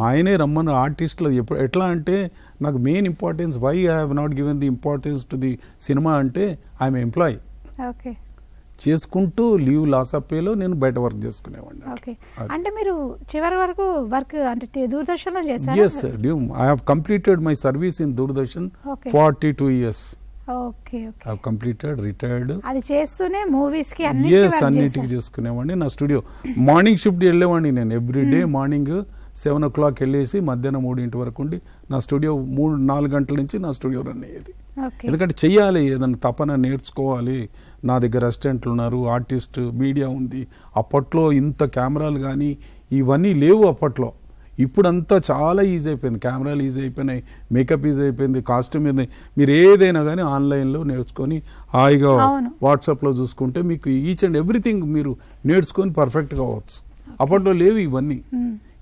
ఆయనే రమ్మన్న ఆర్టిస్టులు. ఎట్లా అంటే నాకు main importance, why I have not given the importance to the cinema అంటే ఐఎమ్ ఎంప్లాయీ. చేసుకుంటూ లీవ్ లాస్ అప్పేలో నేను బయట వర్క్ చేసుకునేవాడిని. ఓకే, అంటే మీరు చివరి వరకు వర్క్ అంటే దూరదర్శన్లో చేశారు? Yes, I have completed my service in Doordarshan 42 years. Okay okay, I have completed, retired. అది చేస్తూనే మూవీస్ కి అన్నిటికి చేసుకునేవాడిని. నా స్టూడియో మార్నింగ్ షిఫ్ట్ వెళ్ళేవాడిని నేను. ఎవ్రీ డే మార్నింగ్ 7 o'clock వెళ్ళేసి మధ్యాహ్నం 3 వరకు ఉండి నా స్టూడియో 3-4 గంటల నుంచి నా స్టూడియో రన్ అయ్యేది. ఎందుకంటే చెయ్యాలి, ఏదైనా తపన నేర్చుకోవాలి. నా దగ్గర అసిస్టెంట్లు ఉన్నారు, ఆర్టిస్ట్, మీడియా ఉంది. అప్పట్లో ఇంత కెమెరాలు కానీ ఇవన్నీ లేవు అప్పట్లో. ఇప్పుడంతా చాలా ఈజీ అయిపోయింది, కెమెరాలు ఈజీ అయిపోయినాయి, మేకప్ ఈజీ అయిపోయింది, కాస్ట్యూమ్ ఈజీ. మీరు ఏదైనా కానీ ఆన్లైన్లో నేర్చుకొని హాయిగా వాట్సాప్లో చూసుకుంటే మీకు ఈచ్ అండ్ ఎవ్రీథింగ్ మీరు నేర్చుకొని పర్ఫెక్ట్గా అవ్వచ్చు. అప్పట్లో లేవు ఇవన్నీ.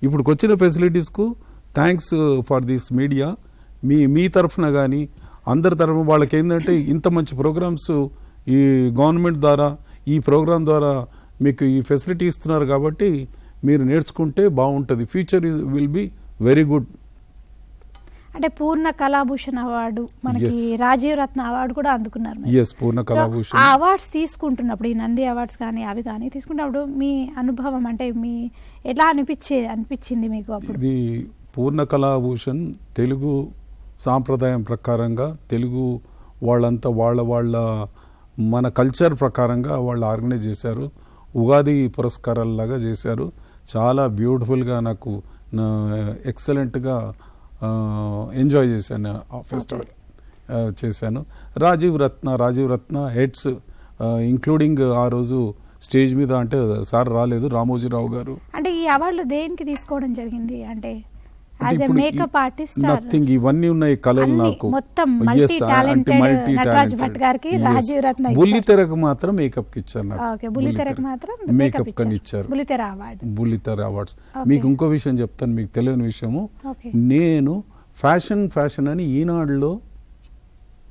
ఇప్పుడు వచ్చిన ఫెసిలిటీస్కు థ్యాంక్స్ ఫర్ దిస్ మీడియా. మీ తరఫున కానీ అందరి తరఫున వాళ్ళకి ఏంటంటే ఇంత మంచి ప్రోగ్రామ్స్ ఈ గవర్నమెంట్ ద్వారా, ఈ ప్రోగ్రాం ద్వారా మీకు ఈ ఫెసిలిటీ ఇస్తున్నారు కాబట్టి మీరు నేర్చుకుంటే బాగుంటుంది. Future will be very good. అంటే పూర్ణ కళాభూషణ్ అవార్డు, మనకి రాజీవ్ రత్న అవార్డు కూడా అందుకున్నారు. పూర్ణ కళాభూషణ్. ఆ అవార్డ్స్ తీసుకుంటున్నప్పుడు, ఈ నంది అవార్డ్స్ కానీ అవి కానీ తీసుకున్నప్పుడు మీ అనుభవం అంటే మీ ఎలా అనిపించింది మీకు అప్పుడు? ఇది పూర్ణ కళాభూషణ్ తెలుగు సాంప్రదాయం ప్రకారంగా, తెలుగు వాళ్ళంతా వాళ్ళ మన కల్చర్ ప్రకారంగా వాళ్ళు ఆర్గనైజ్ చేశారు. ఉగాది పురస్కారాలలాగా చేశారు. చాలా బ్యూటిఫుల్గా, నాకు ఎక్సలెంట్గా ఎంజాయ్ చేశాను ఆ ఫెస్టివల్. చేశాను. రాజీవ్ రత్న హెడ్స్ ఇంక్లూడింగ్ ఆ రోజు స్టేజ్ మీద, అంటే సార్ రాలేదు, రామోజీరావు గారు. అంటే ఈ అవార్డులు దేనికి తీసుకోవడం జరిగింది? అంటే మేకప్ ఆర్టిస్ట్ నథింగ్, ఇవన్నీ ఉన్నాయి కళలు నాకు. బుల్లితెరకు మాత్రం మేకప్ కి ఇచ్చారు నాకు. మేకప్ కని ఇచ్చారు, బుల్లితెర అవార్డ్స్. మీకు ఇంకో విషయం చెప్తాను, మీకు తెలియని విషయము. నేను ఫ్యాషన్ అని ఈనాడులో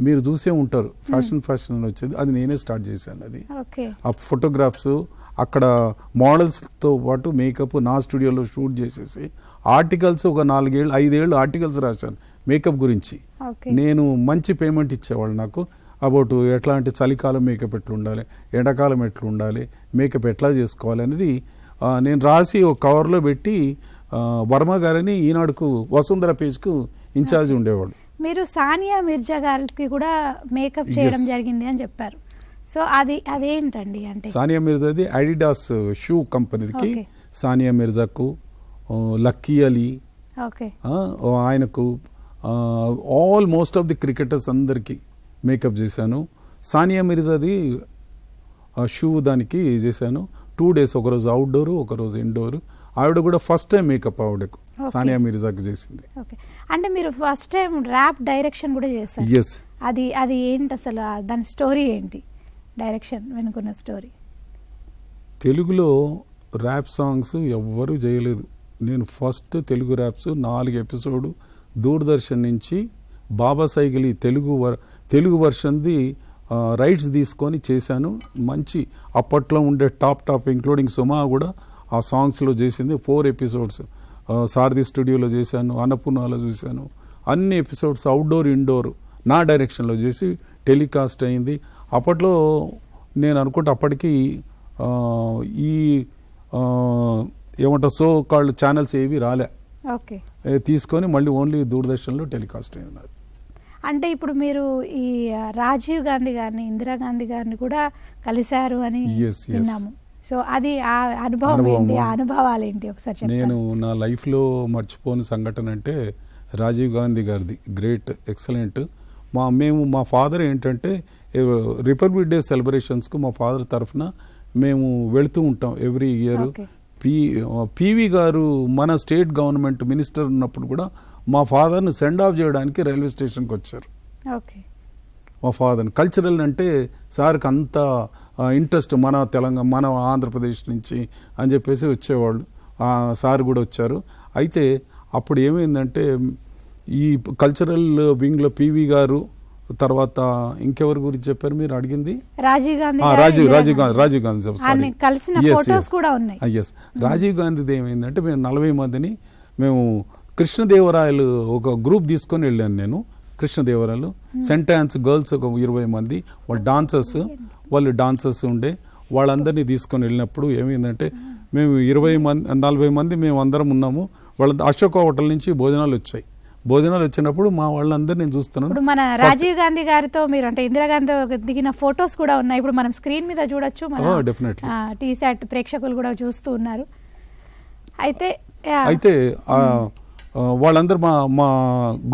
మీరు చూసే ఉంటారు, ఫ్యాషన్ అని వచ్చేది, అది నేనే స్టార్ట్ చేశాను. అది ఆ ఫోటోగ్రాఫ్స్ అక్కడ మోడల్స్తో పాటు మేకప్ నా స్టూడియోలో షూట్ చేసేసి ఆర్టికల్స్ ఒక 4-5 ఏళ్ళు ఆర్టికల్స్ రాశాను మేకప్ గురించి. నేను మంచి పేమెంట్ ఇచ్చేవాళ్ళు నాకు. అబౌట్ ఎట్లాంటి చలికాలం మేకప్ ఎట్లా ఉండాలి, ఎండాకాలం ఎట్లా ఉండాలి, మేకప్ ఎట్లా చేసుకోవాలి అనేది నేను రాసి ఒక కవర్లో పెట్టి వర్మ గారని ఈనాడుకు వసుంధర పేజ్కు ఇన్ఛార్జ్ ఉండేవాడు. మీరు సానియా మిర్జా గారికి కూడా మేకప్ చేయడం జరిగింది అని చెప్పారు. సో అదేంటండి? అంటే సానియా మిర్జాది అడిడాస్ షూ కంపెనీకి సానియా మిర్జాకు, లక్కీ అలీ, ఆయనకు మోస్ట్ ఆఫ్ ది క్రికెటర్స్ అందరికీ మేకప్ చేశాను. సానియా మిర్జాది షూ దానికి చేశాను 2 days, ఒకరోజు అవుట్డోర్, ఒకరోజు ఇండోర్. ఆవిడ కూడా ఫస్ట్ టైం మేకప్ ఆవిడకు సానియా మిర్జాకి చేసింది. అంటే మీరు ఫస్ట్ టైం ర్యాప్ డైరెక్షన్ కూడా చేశారు. ఎస్. అది ఏంటి అసలు, దాని స్టోరీ ఏంటి, డైరెక్షన్ వెనుకున్న స్టోరీ? తెలుగులో ర్యాప్ సాంగ్స్ ఎవ్వరూ చేయలేదు. నేను first Telugu wraps 4 episode Doordarshan నుంచి బాబా సైకిల్ తెలుగు వర్షన్ది రైట్స్ తీసుకొని చేశాను. మంచి అప్పట్లో ఉండే టాప్ ఇంక్లూడింగ్ సుమా కూడా ఆ సాంగ్స్లో చేసింది. 4 episodes సారథి స్టూడియోలో చేశాను, అన్నపూర్ణలో చూశాను. అన్ని ఎపిసోడ్స్ అవుట్డోర్ ఇండోర్ నా డైరెక్షన్లో చేసి టెలికాస్ట్ అయింది. అప్పట్లో నేను అనుకుంటే అప్పటికి ఈ ఏమంటారు సో కాల్డ్ ఛానల్స్ ఏవి రాలే, తీసుకొని మళ్ళీ ఓన్లీ దూరదర్శన్లో టెలికాస్ట్ అయింది. అంటే ఇప్పుడు మీరు ఈ రాజీవ్ గాంధీ గారిని, ఇందిరాగాంధీ గారిని కూడా కలిశారు అని విన్నాము. సో అది ఆ అనుభవం ఏంటి, ఆ అనుభవాలు ఏంటి ఒకసారి చెప్పండి. నేను నా లైఫ్లో మర్చిపోని సంఘటన అంటే రాజీవ్ గాంధీ గారిది. Great, excellent. మా ఫాదర్ ఏంటంటే రిపబ్లిక్ డే సెలబ్రేషన్స్కు మా ఫాదర్ తరఫున మేము వెళుతూ ఉంటాం ఎవ్రీ ఇయర్. పివి గారు మన స్టేట్ గవర్నమెంట్ మినిస్టర్ ఉన్నప్పుడు కూడా మా ఫాదర్ని సెండ్ ఆఫ్ చేయడానికి రైల్వే స్టేషన్కి వచ్చారు. మా ఫాదర్ని కల్చరల్ అంటే సార్కి అంత ఇంట్రెస్ట్, మన తెలంగాణ, మన ఆంధ్రప్రదేశ్ నుంచి అని చెప్పేసి వచ్చేవాళ్ళు. సార్ కూడా వచ్చారు. అయితే అప్పుడు ఏమైందంటే ఈ కల్చరల్ వింగ్లో పివి గారు, తర్వాత ఇంకెవరి గురించి చెప్పారు మీరు అడిగింది? రాజీవ్ గాంధీ. రాజీవ్ గాంధీది ఏమైందంటే మేము 40 మందిని మేము కృష్ణదేవరాయలు ఒక గ్రూప్ తీసుకొని వెళ్ళాను నేను. కృష్ణదేవరాయలు సెంట్ ఆన్స్ గర్ల్స్ ఒక 20 మంది, వాళ్ళు డాన్సర్స్ ఉండే వాళ్ళందరినీ తీసుకొని వెళ్ళినప్పుడు ఏమైందంటే మేము 40 మంది మేము అందరం ఉన్నాము. వాళ్ళ అశోక హోటల్ నుంచి భోజనాలు వచ్చినప్పుడు మా వాళ్ళందరూ నేను చూస్తున్నాను. ఇప్పుడు మన రాజీవ్ గాంధీ గారితో మీరు అంటే ఇందిరాగాంధీ దిగిన ఫొటోస్ కూడా ఉన్నాయి. ఇప్పుడు మనం స్క్రీన్ మీద చూడొచ్చు. డెఫినెట్లీ టీసాట్ ప్రేక్షకులు కూడా చూస్తూ ఉన్నారు. అయితే వాళ్ళందరూ మా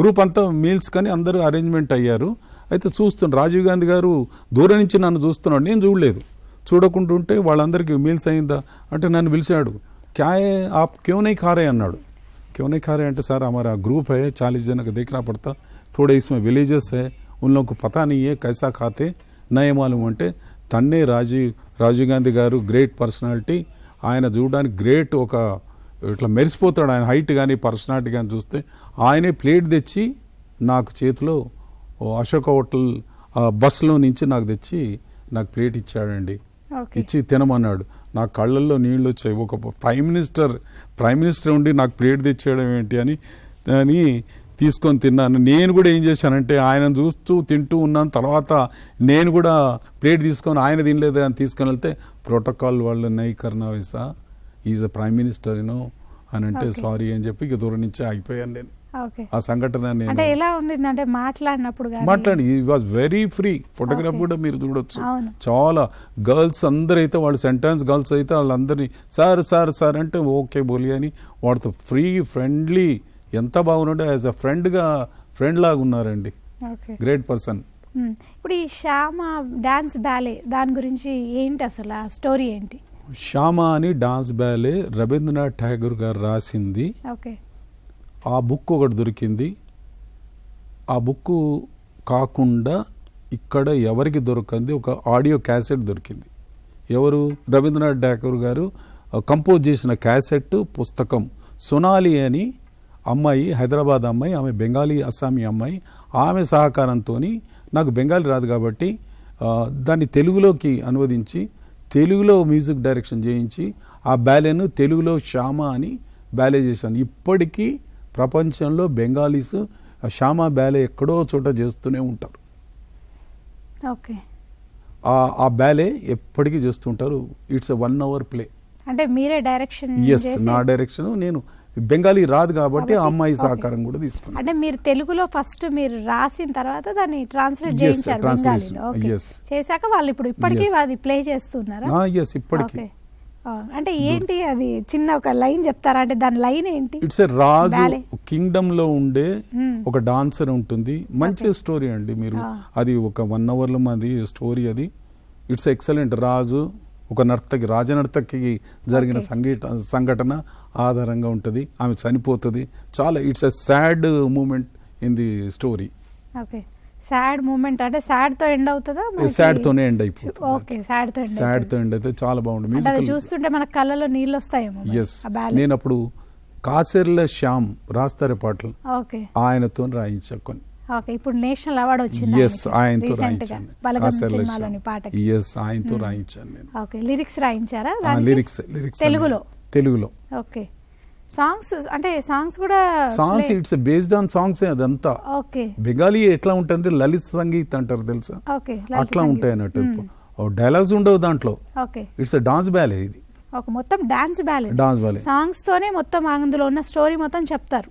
గ్రూప్ అంతా మీల్స్ కానీ అందరూ అరేంజ్మెంట్ అయ్యారు. అయితే చూస్తున్నాను రాజీవ్ గాంధీ గారు దూరం నుంచి నన్ను చూస్తున్నాడు, నేను చూడలేదు. చూడకుంటుంటే వాళ్ళందరికీ మీల్స్ అయిందా అంటే నన్ను పిలిచాడు. క్యాయే ఆప్ క్యూ నహీ ఖా రహే అన్నాడు. क्यों नहीं खा रहे हैं? सर हमारा ग्रुप है 40 जन का देखना पड़ता, थोड़े इसमें विलेजेस है, उन लोगों को पता नहीं है कैसा खाते, नए मालूम అంటే తన్నే రాజీవ్ గాంధీ గారు గ్రేట్ పర్సనాలిటీ. ఆయన చూడడానికి గ్రేట్, ఒక ఇట్లా మెరిసిపోతాడు. ఆయన హైట్ కానీ పర్సనాలిటీ కానీ చూస్తే ఆయనే ప్లేట్ తెచ్చి నాకు చేతిలో అశోక హోటల్ బస్సులో నుంచి నాకు తెచ్చి నాకు ప్లేట్ ఇచ్చాడండి. ఇచ్చి తినమన్నాడు. నా కళ్ళల్లో నీళ్ళు వచ్చాయి. ఒక ప్రైమ్ మినిస్టర్ ఉండి నాకు ప్లేట్ తెచ్చేయడం ఏంటి అని తీసుకొని తిన్నాను. నేను కూడా ఏం చేశానంటే ఆయన చూస్తూ తింటూ ఉన్నాను. తర్వాత నేను కూడా ప్లేట్ తీసుకొని ఆయన తినలేదు అని తీసుకొని వెళ్తే ప్రోటోకాల్ వాళ్ళు నై కర్నా వైసా ఈజ్ అ ప్రైమ్ మినిస్టర్ అని అంటే సారీ అని చెప్పి ఇక దూరం నుంచి ఆగిపోయాను నేను. ఆ సంఘటన అంటే ఎలా ఉండింది అంటే మాట్లాడి ఈ వాజ్ వెరీ ఫ్రీ. ఫోటోగ్రాఫ్ కూడా మీరు చూడొచ్చు. చాలా గర్ల్స్ అందరైతే వాళ్ళు సెంటెన్స్ గర్ల్స్ అయితే వాళ్ళందరినీ సార్ సార్ సార్ అంటే ఓకే బోలి అని వాడితో ఫ్రీ ఫ్రెండ్లీ ఎంత బాగున్నాడు. యాజ్ అ ఫ్రెండ్ లాగా ఉన్నారండి. Great person. ఇప్పుడు ఈ శ్యామ డాన్స్ బ్యాలే దాని గురించి ఏంటి అసలు ఆ స్టోరీ ఏంటి? శ్యామ అని డాన్స్ బ్యాలే రవీంద్రనాథ్ ఠాగూర్ గారు రాసింది. ఆ బుక్ ఒకటి దొరికింది. ఆ బుక్ కాకుండా ఇక్కడ ఎవరికి దొరికింది ఒక ఆడియో క్యాసెట్ దొరికింది. ఎవరు? రవీంద్రనాథ్ ఠాగూర్ గారు కంపోజ్ చేసిన క్యాసెట్ పుస్తకం. సొనాలి అని అమ్మాయి, హైదరాబాద్ అమ్మాయి, ఆమె బెంగాలీ అస్సామీ అమ్మాయి. ఆమె సహకారంతో, నాకు బెంగాలీ రాదు కాబట్టి దాన్ని తెలుగులోకి అనువదించి తెలుగులో మ్యూజిక్ డైరెక్షన్ చేయించి ఆ బ్యాలేను తెలుగులో శ్యామ అని బ్యాలే చేశాను. ఇప్పటికీ ప్రపంచంలో బెంగాలీస్ శ్యామ బ్యాలే ఎక్కడో చోట చేస్తూనే ఉంటారు. ఆ బ్యాలే ఎప్పటికీ చేస్తుంటారు. It's 1 hour play. అంటే మీరే డైరెక్షన్? ఎస్, నా డైరెక్షన్. నేను బెంగాలీ రాదు కాబట్టి ఆ అమ్మాయి సహకారం కూడా తీసుకున్నాను. అంటే మీరు తెలుగులో ఫస్ట్ మీరు రాసిన తర్వాత దాన్ని ట్రాన్స్లేట్ చేయించారు బెంగాలీలో. చేశాక వాళ్ళు ఇప్పుడు ఇప్పటికీ అది ప్లే చేస్తున్నారా? ఎస్, ఇప్పటికీ. అంటే ఏంటి అది చిన్న ఒక లైన్ చెప్తారా? అంటే దాని లైన్ ఏంటి? ఇట్స్ ఎ రాజు కింగ్డమ్ లో ఉండే ఒక డాన్సర్ ఉంటుంది. మంచి స్టోరీ అండి. మీరు అది ఒక 1 hour లో మాది స్టోరీ. అది ఇట్స్ ఎక్సలెంట్. రాజు ఒక నర్తకి, రాజనర్తకి జరిగిన సంఘటన ఆధారంగా ఉంటుంది. ఆమె చనిపోతుంది. చాలా it's a sad moment in the story. Sad moment అంటే సాడ్ తో ఎండ్ అవుతుందా? సాడ్ తోనే ఎండ్ అయిపోతుంది. ఓకే, సాడ్ తో ఎండ్ అయితే చాలా బాగుంటుంది. మ్యూజిక్ చూస్తుంటే మన కళ్ళలో నీళ్ళు వస్తాయేమో. ఎస్, నేను అప్పుడు కాసర్ల శ్యామ్ రాస్తారు పాటలు, ఆయనతో రాయించా కొన్ని. ఇప్పుడు నేషనల్ అవార్డు వచ్చింది. ఎస్, ఆయనతో రాయించాను. ఎస్, ఆయనతో రాయించాను నేను. ఓకే, లిరిక్స్ రాయించారా? లిరిక్స్ తెలుగులో. ఓకే, సాంగ్స్ అంటే సాంగ్స్ కూడా ఇట్స్ బేస్డ్ ఆన్ సాంగ్స్. అదంతా బెంగాలీ ఎట్లా ఉంటాయంటే లలిత్ సంగీత్ అంటారు తెలుసా? అట్లా ఉంటాయి అన్నట్టు. డైలాగ్స్ ఉండవు దాంట్లో. It's dance ballet. ఇది మొత్తం డాన్స్ బ్యాలే సాంగ్స్ తోనే మొత్తం అందులో ఉన్న స్టోరీ మొత్తం చెప్తారు.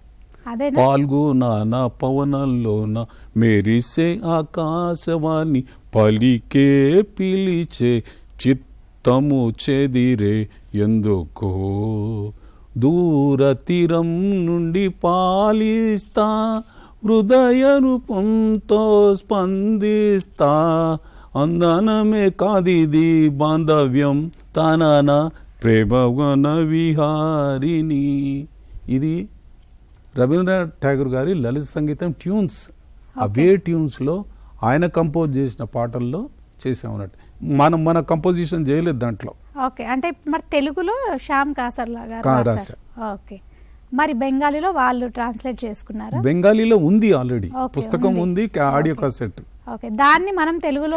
పాల్గొన పవనంలోన మెరిసే ఆకాశవాణి పలికే పిలిచే చిత్తము చెదిరే ఎందుకో దూర తీరం నుండి పాలిస్తా హృదయ రూపంతో స్పందిస్తా అందనమే కాదిది బాంధవ్యం తనన ప్రేమగణ విహారిని. ఇది రవీంద్రనాథ్ ఠాగూర్ గారి లలిత సంగీతం ట్యూన్స్. అవే ట్యూన్స్లో ఆయన కంపోజ్ చేసిన పాటల్లో చేసామన్నట్టు. మన కంపోజిషన్ చేయలేదు దాంట్లో. ఓకే, అంటే మరి తెలుగులో శ్యామ్ కాసర్లా గారు రాశారు. ఓకే, మరి బెంగాలీలో వాళ్ళు ట్రాన్స్లేట్ చేసుకున్నారా? బెంగాలీలో ఉంది ఆల్రెడీ, పుస్తకం ఉంది, ఆడియో కాసెట్. ఓకే, దాన్ని మనం తెలుగులో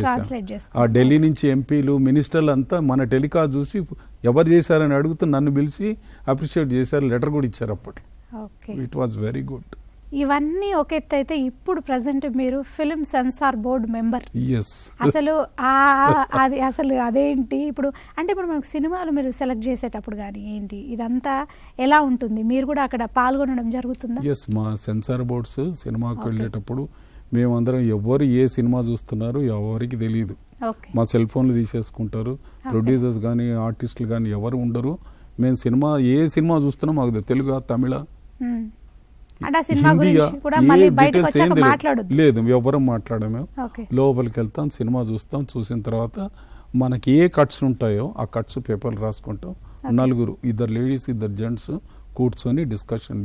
ట్రాన్స్లేట్ చేస్తాం. ఆ ఢిల్లీ నుంచి ఎంపీలు, మినిస్టర్లు అంతా మన టెలికాస్ట్ చూసి ఎవరు చేశారని అడుగుతూ నన్ను పిలిచి అప్రిషియేట్ చేశారు. లెటర్ కూడా ఇచ్చారు అప్పట్లో. It was very good. ఇవన్నీ ఒక ఎత్తు అయితే ఇప్పుడు ప్రజెంట్ మీరు film censor board member. Yes. అసలు అది అసలు అదేంటి ఇప్పుడు అంటే ఇప్పుడు మనకు సినిమాలు మీరు సెలెక్ట్ చేసేటప్పుడు కానీ ఏంటి ఇదంతా ఎలా ఉంటుంది? మీరు కూడా అక్కడ పాల్గొనడం జరుగుతుందా? ఎస్, మా సెన్సార్ బోర్డ్స్ సినిమాకి వెళ్ళేటప్పుడు మేమందరం ఎవరు ఏ సినిమా చూస్తున్నారు ఎవరికి తెలియదు. మా సెల్ ఫోన్లు తీసేసుకుంటారు. ప్రొడ్యూసర్స్ కానీ ఆర్టిస్టులు కానీ ఎవరు ఉండరు. మేము ఏ సినిమా చూస్తున్నాం మాకు తెలుగు, తమిళ, లేదు ఎవరు మాట్లాడమే. లోపలికి వెళ్తాం, సినిమా చూస్తాం, చూసిన తర్వాత మనకి ఏ కట్స్ ఉంటాయో ఆ కట్స్ పేపర్లు రాసుకుంటాం. నలుగురు, ఇద్దరు లేడీస్ ఇద్దరు జెంట్స్ కూర్చొని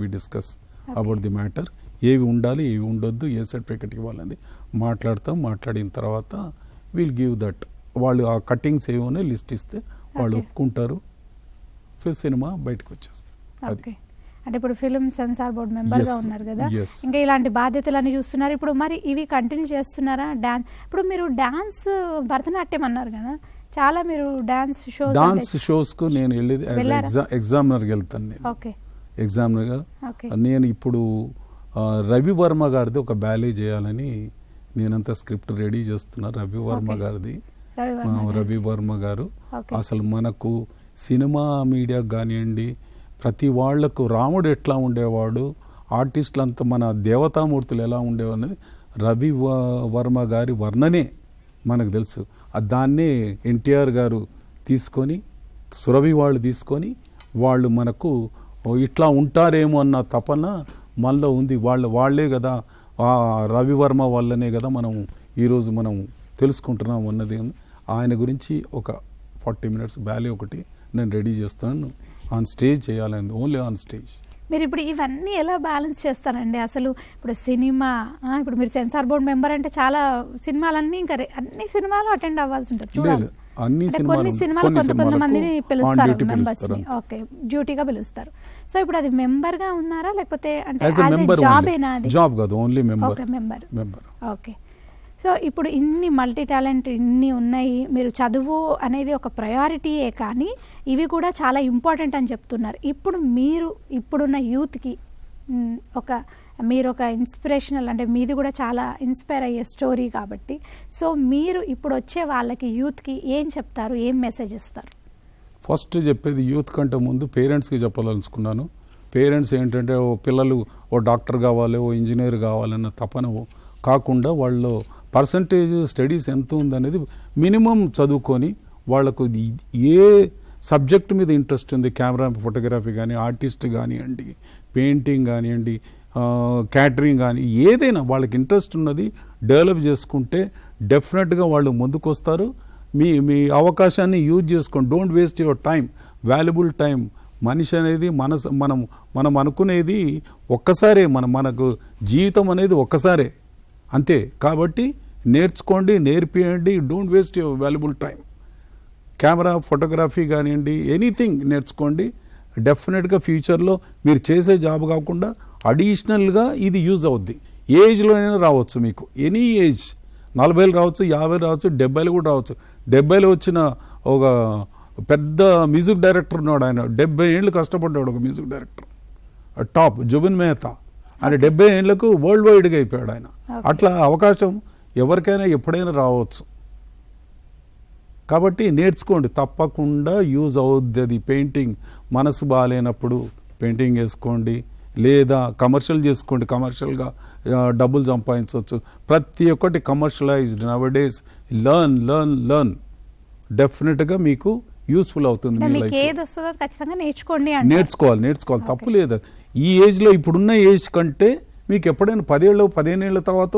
we discuss about the matter. ఏవి ఉండాలి ఏవి ఉండొద్దు, ఏ సర్టిఫికెట్ ఇవ్వాలని మాట్లాడతాం. మాట్లాడిన తర్వాత విల్ గివ్ దట్. వాళ్ళు ఆ కట్టింగ్స్ ఏమో లిస్ట్ ఇస్తే వాళ్ళు ఒప్పుకుంటారు. సినిమా బయటకు వచ్చేస్తుంది. అది అంటే ఇప్పుడు ఫిల్మ్ సెన్సార్ బోర్డ్ మెంబర్గా ఉన్నారు కదా, ఇంకా ఇలాంటి బాధ్యతలన్నీ చూస్తున్నారు. ఇప్పుడు మరి ఇవి కంటిన్యూ చేస్తున్నారా? డాన్స్ ఇప్పుడు మీరు డాన్స్ భరతనాట్యం అన్నారు కదా, చాలా మీరు డాన్స్ షోస్కు నేను వెళ్ళేది ఎగ్జామినర్కి వెళ్తాను. నేను ఎగ్జామినర్గా నేను ఇప్పుడు రవి వర్మ గారిది ఒక బ్యాలే చేయాలని నేనంతా స్క్రిప్ట్ రెడీ చేస్తున్నా. రవి వర్మ గారిది. రవి వర్మ గారు అసలు మనకు సినిమా మీడియా కానివ్వండి ప్రతి వాళ్లకు రాముడు ఎట్లా ఉండేవాడు, ఆర్టిస్టులంతా మన దేవతామూర్తులు ఎలా ఉండేవాడు అనేది రవి వర్మ గారి వర్ణనే మనకు తెలుసు. దాన్నే ఎన్టీఆర్ గారు తీసుకొని సురభి వాళ్ళు తీసుకొని వాళ్ళు మనకు ఇట్లా ఉంటారేమో అన్న తపన మనలో ఉంది. వాళ్లే కదా, ఆ రవివర్మ వల్లనే కదా మనం ఈరోజు మనం తెలుసుకుంటున్నాం అన్నది. ఆయన గురించి ఒక 40 minutes బ్యాలీ ఒకటి నేను రెడీ చేస్తాను. ఆన్ స్టేజ్ చేయాలని, ఓన్లీ ఆన్ స్టేజ్. మీరు ఇప్పుడు ఇవన్నీ ఎలా బ్యాలెన్స్ చేస్తారండి? అసలు ఇప్పుడు సినిమా, ఇప్పుడు మీరు సెన్సార్ బోర్డు మెంబర్ అంటే చాలా సినిమాలన్నీ ఇంకా అన్ని సినిమాలు అటెండ్ అవ్వాల్సి ఉంటుంది. కొన్ని సినిమాలు కొంతమందిని పిలుస్తారు మెంబర్స్ ని, ఓకే, డ్యూటీగా పిలుస్తారు. సో ఇప్పుడు అది మెంబర్ గా ఉన్నారా లేకపోతే అంటే జాబ్ కాదు, ఓన్లీ మెంబర్. ఓకే. సో ఇప్పుడు ఇన్ని మల్టీ టాలెంట్ ఇన్ని ఉన్నాయి, మీరు చదువు అనేది ఒక ప్రయారిటీయే కానీ ఇవి కూడా చాలా ఇంపార్టెంట్ అని చెప్తున్నారు. ఇప్పుడు మీరు ఇప్పుడున్న యూత్కి మీరు ఒక ఇన్స్పిరేషనల్, అంటే మీది కూడా చాలా ఇన్స్పైర్ అయ్యే స్టోరీ కాబట్టి, సో మీరు ఇప్పుడు వచ్చే వాళ్ళకి యూత్కి ఏం చెప్తారు, ఏం మెసేజ్ ఇస్తారు? ఫస్ట్ చెప్పేది యూత్ కంటే ముందు పేరెంట్స్కి చెప్పాలనుకున్నాను. పేరెంట్స్ ఏంటంటే పిల్లలు డాక్టర్ కావాలి, ఇంజనీర్ కావాలన్న తపన కాకుండా వాళ్ళు పర్సంటేజ్ స్టడీస్ ఎంత ఉందనేది మినిమం చదువుకొని వాళ్ళకు ఏ సబ్జెక్ట్ మీద ఇంట్రెస్ట్ ఉంది, కెమెరా ఫోటోగ్రఫీ కానీ, ఆర్టిస్ట్ కానివ్వండి, పెయింటింగ్ కానివ్వండి, క్యాటరింగ్ కానీ, ఏదైనా వాళ్ళకి ఇంట్రెస్ట్ ఉన్నది డెవలప్ చేసుకుంటే డెఫినెట్గా వాళ్ళు ముందుకు వస్తారు. మీ అవకాశాన్ని యూజ్ చేసుకోండి. Don't waste your time, valuable time. మనిషి అనేది మనం అనుకునేది ఒక్కసారే, మనకు జీవితం అనేది ఒక్కసారే అంతే. కాబట్టి నేర్చుకోండి, నేర్పియండి. Don't waste your valuable time. Camera photography కానివ్వండి, ఎనీథింంగ్ నేర్చుకోండి. డెఫినెట్గా ఫ్యూచర్లో మీరు చేసే జాబ్ కాకుండా అడిషనల్గా ఇది యూజ్ అవుద్ది. ఏజ్లో అయినా రావచ్చు, మీకు ఎనీ ఏజ్, 40 రావచ్చు, 50 రావచ్చు, 70 కూడా రావచ్చు. 70 వచ్చిన ఒక పెద్ద మ్యూజిక్ డైరెక్టర్ ఉన్నాడు. ఆయన 70 ఏళ్ళు కష్టపడ్డాడు, ఒక music director top, Jubin Mehta. ఆయన 70 ఏళ్లకు వరల్డ్ వైడ్గా అయిపోయాడు ఆయన. అట్లా అవకాశం ఎవరికైనా ఎప్పుడైనా రావచ్చు. కాబట్టి నేర్చుకోండి, తప్పకుండా యూజ్ అవుద్ది. అది పెయింటింగ్ మనసు బాగాలేనప్పుడు పెయింటింగ్ వేసుకోండి, లేదా కమర్షియల్ చేసుకోండి. కమర్షియల్గా డబ్బులు సంపాదించవచ్చు. ప్రతి ఒక్కటి కమర్షియలైజ్డ్ నవ్ డేస్. లర్న్ డెఫినెట్గా మీకు యూస్ఫుల్ అవుతుంది. నేర్చుకోవాలి, తప్పు లేదు. ఈ ఏజ్లో, ఇప్పుడున్న ఏజ్ కంటే మీకు ఎప్పుడైనా 10-15 ఏళ్ల తర్వాత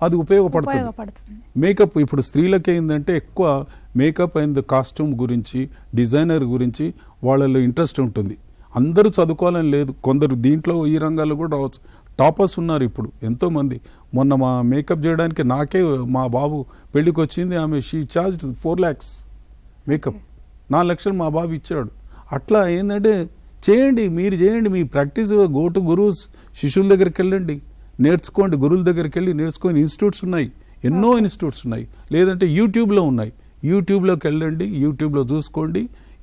అది ఉపయోగపడుతుంది. మేకప్ ఇప్పుడు స్త్రీలకి ఏంటంటే ఎక్కువ మేకప్ అండ్ కాస్ట్యూమ్ గురించి, డిజైనర్ గురించి వాళ్ళలో ఇంట్రెస్ట్ ఉంటుంది. అందరూ చదువుకోవాలని లేదు, కొందరు దీంట్లో ఈ రంగాల్లో కూడా రావచ్చు. టాపర్స్ ఉన్నారు ఇప్పుడు ఎంతోమంది. మొన్న మా మేకప్ చేయడానికి నాకే మా బాబు పెళ్ళికి వచ్చింది, ఆమె షీ చార్జ్డ్ 4 lakhs మేకప్. 4 లక్షలు మా బాబు ఇచ్చాడు. అట్లా ఏంటంటే చేయండి, మీరు చేయండి, మీ ప్రాక్టీస్. గో టు గురూస్, శిష్యుల దగ్గరికి వెళ్ళండి, నేర్చుకోండి. గురువుల దగ్గరికి వెళ్ళి నేర్చుకొని ఇన్స్టిట్యూట్స్ ఉన్నాయి, ఎన్నో ఇన్స్టిట్యూట్స్ ఉన్నాయి. లేదంటే యూట్యూబ్లో ఉన్నాయి, యూట్యూబ్లోకి వెళ్ళండి, యూట్యూబ్లో చూసుకోండి.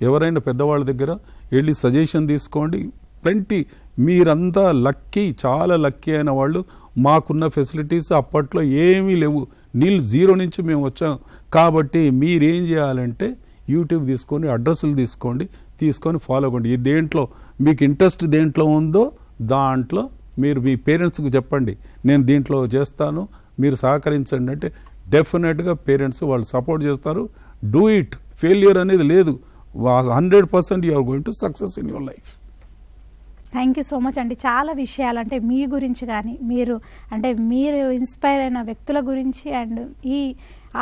ఎవరైనా పెద్దవాళ్ళ దగ్గర వెళ్ళి సజెషన్ తీసుకోండి. ప్lenty. మీరంతా లక్కీ, చాలా లక్కీ అయిన వాళ్ళు. మాకున్న ఫెసిలిటీస్ అప్పట్లో ఏమీ లేవు, జీరో నుంచి మేము వచ్చాం. కాబట్టి మీరేం చేయాలంటే యూట్యూబ్ తీసుకొని అడ్రస్లు తీసుకొని ఫాలో అవ్వండి. ఈ దేంట్లో మీకు ఇంట్రెస్ట్ దేంట్లో ఉందో దాంట్లో మీరు మీ పేరెంట్స్కి చెప్పండి, నేను దీంట్లో చేస్తాను, మీరు సహకరించండి అంటే డెఫినెట్గా పేరెంట్స్ వాళ్ళు సపోర్ట్ చేస్తారు. డూ ఇట్, ఫెయిల్యూర్ అనేది లేదు. 100% you are going to success in your life. Thank you so much అండి. చాలా విషయాలు అంటే మీ గురించి కానీ మీరు ఇన్స్పైర్ అయిన వ్యక్తుల గురించి అండ్ ఈ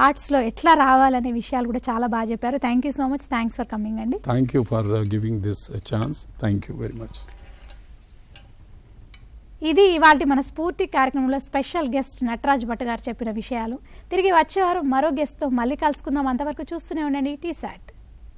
ఆర్ట్స్లో ఎట్లా రావాలనే విషయాలు కూడా చాలా బాగా చెప్పారు. Thank you so much. Thanks for coming అండి. Thank you for giving this chance. Thank you very much. ఇది ఇవాళ మన స్ఫూర్తి కార్యక్రమంలో స్పెషల్ గెస్ట్ నటరాజ్ భట్ గారు చెప్పిన విషయాలు. తిరిగి వచ్చేవారు మరో గెస్ట్తో మళ్ళీ కలుసుకుందాం. అంతవరకు చూస్తూనే ఉండండి టీసాట్.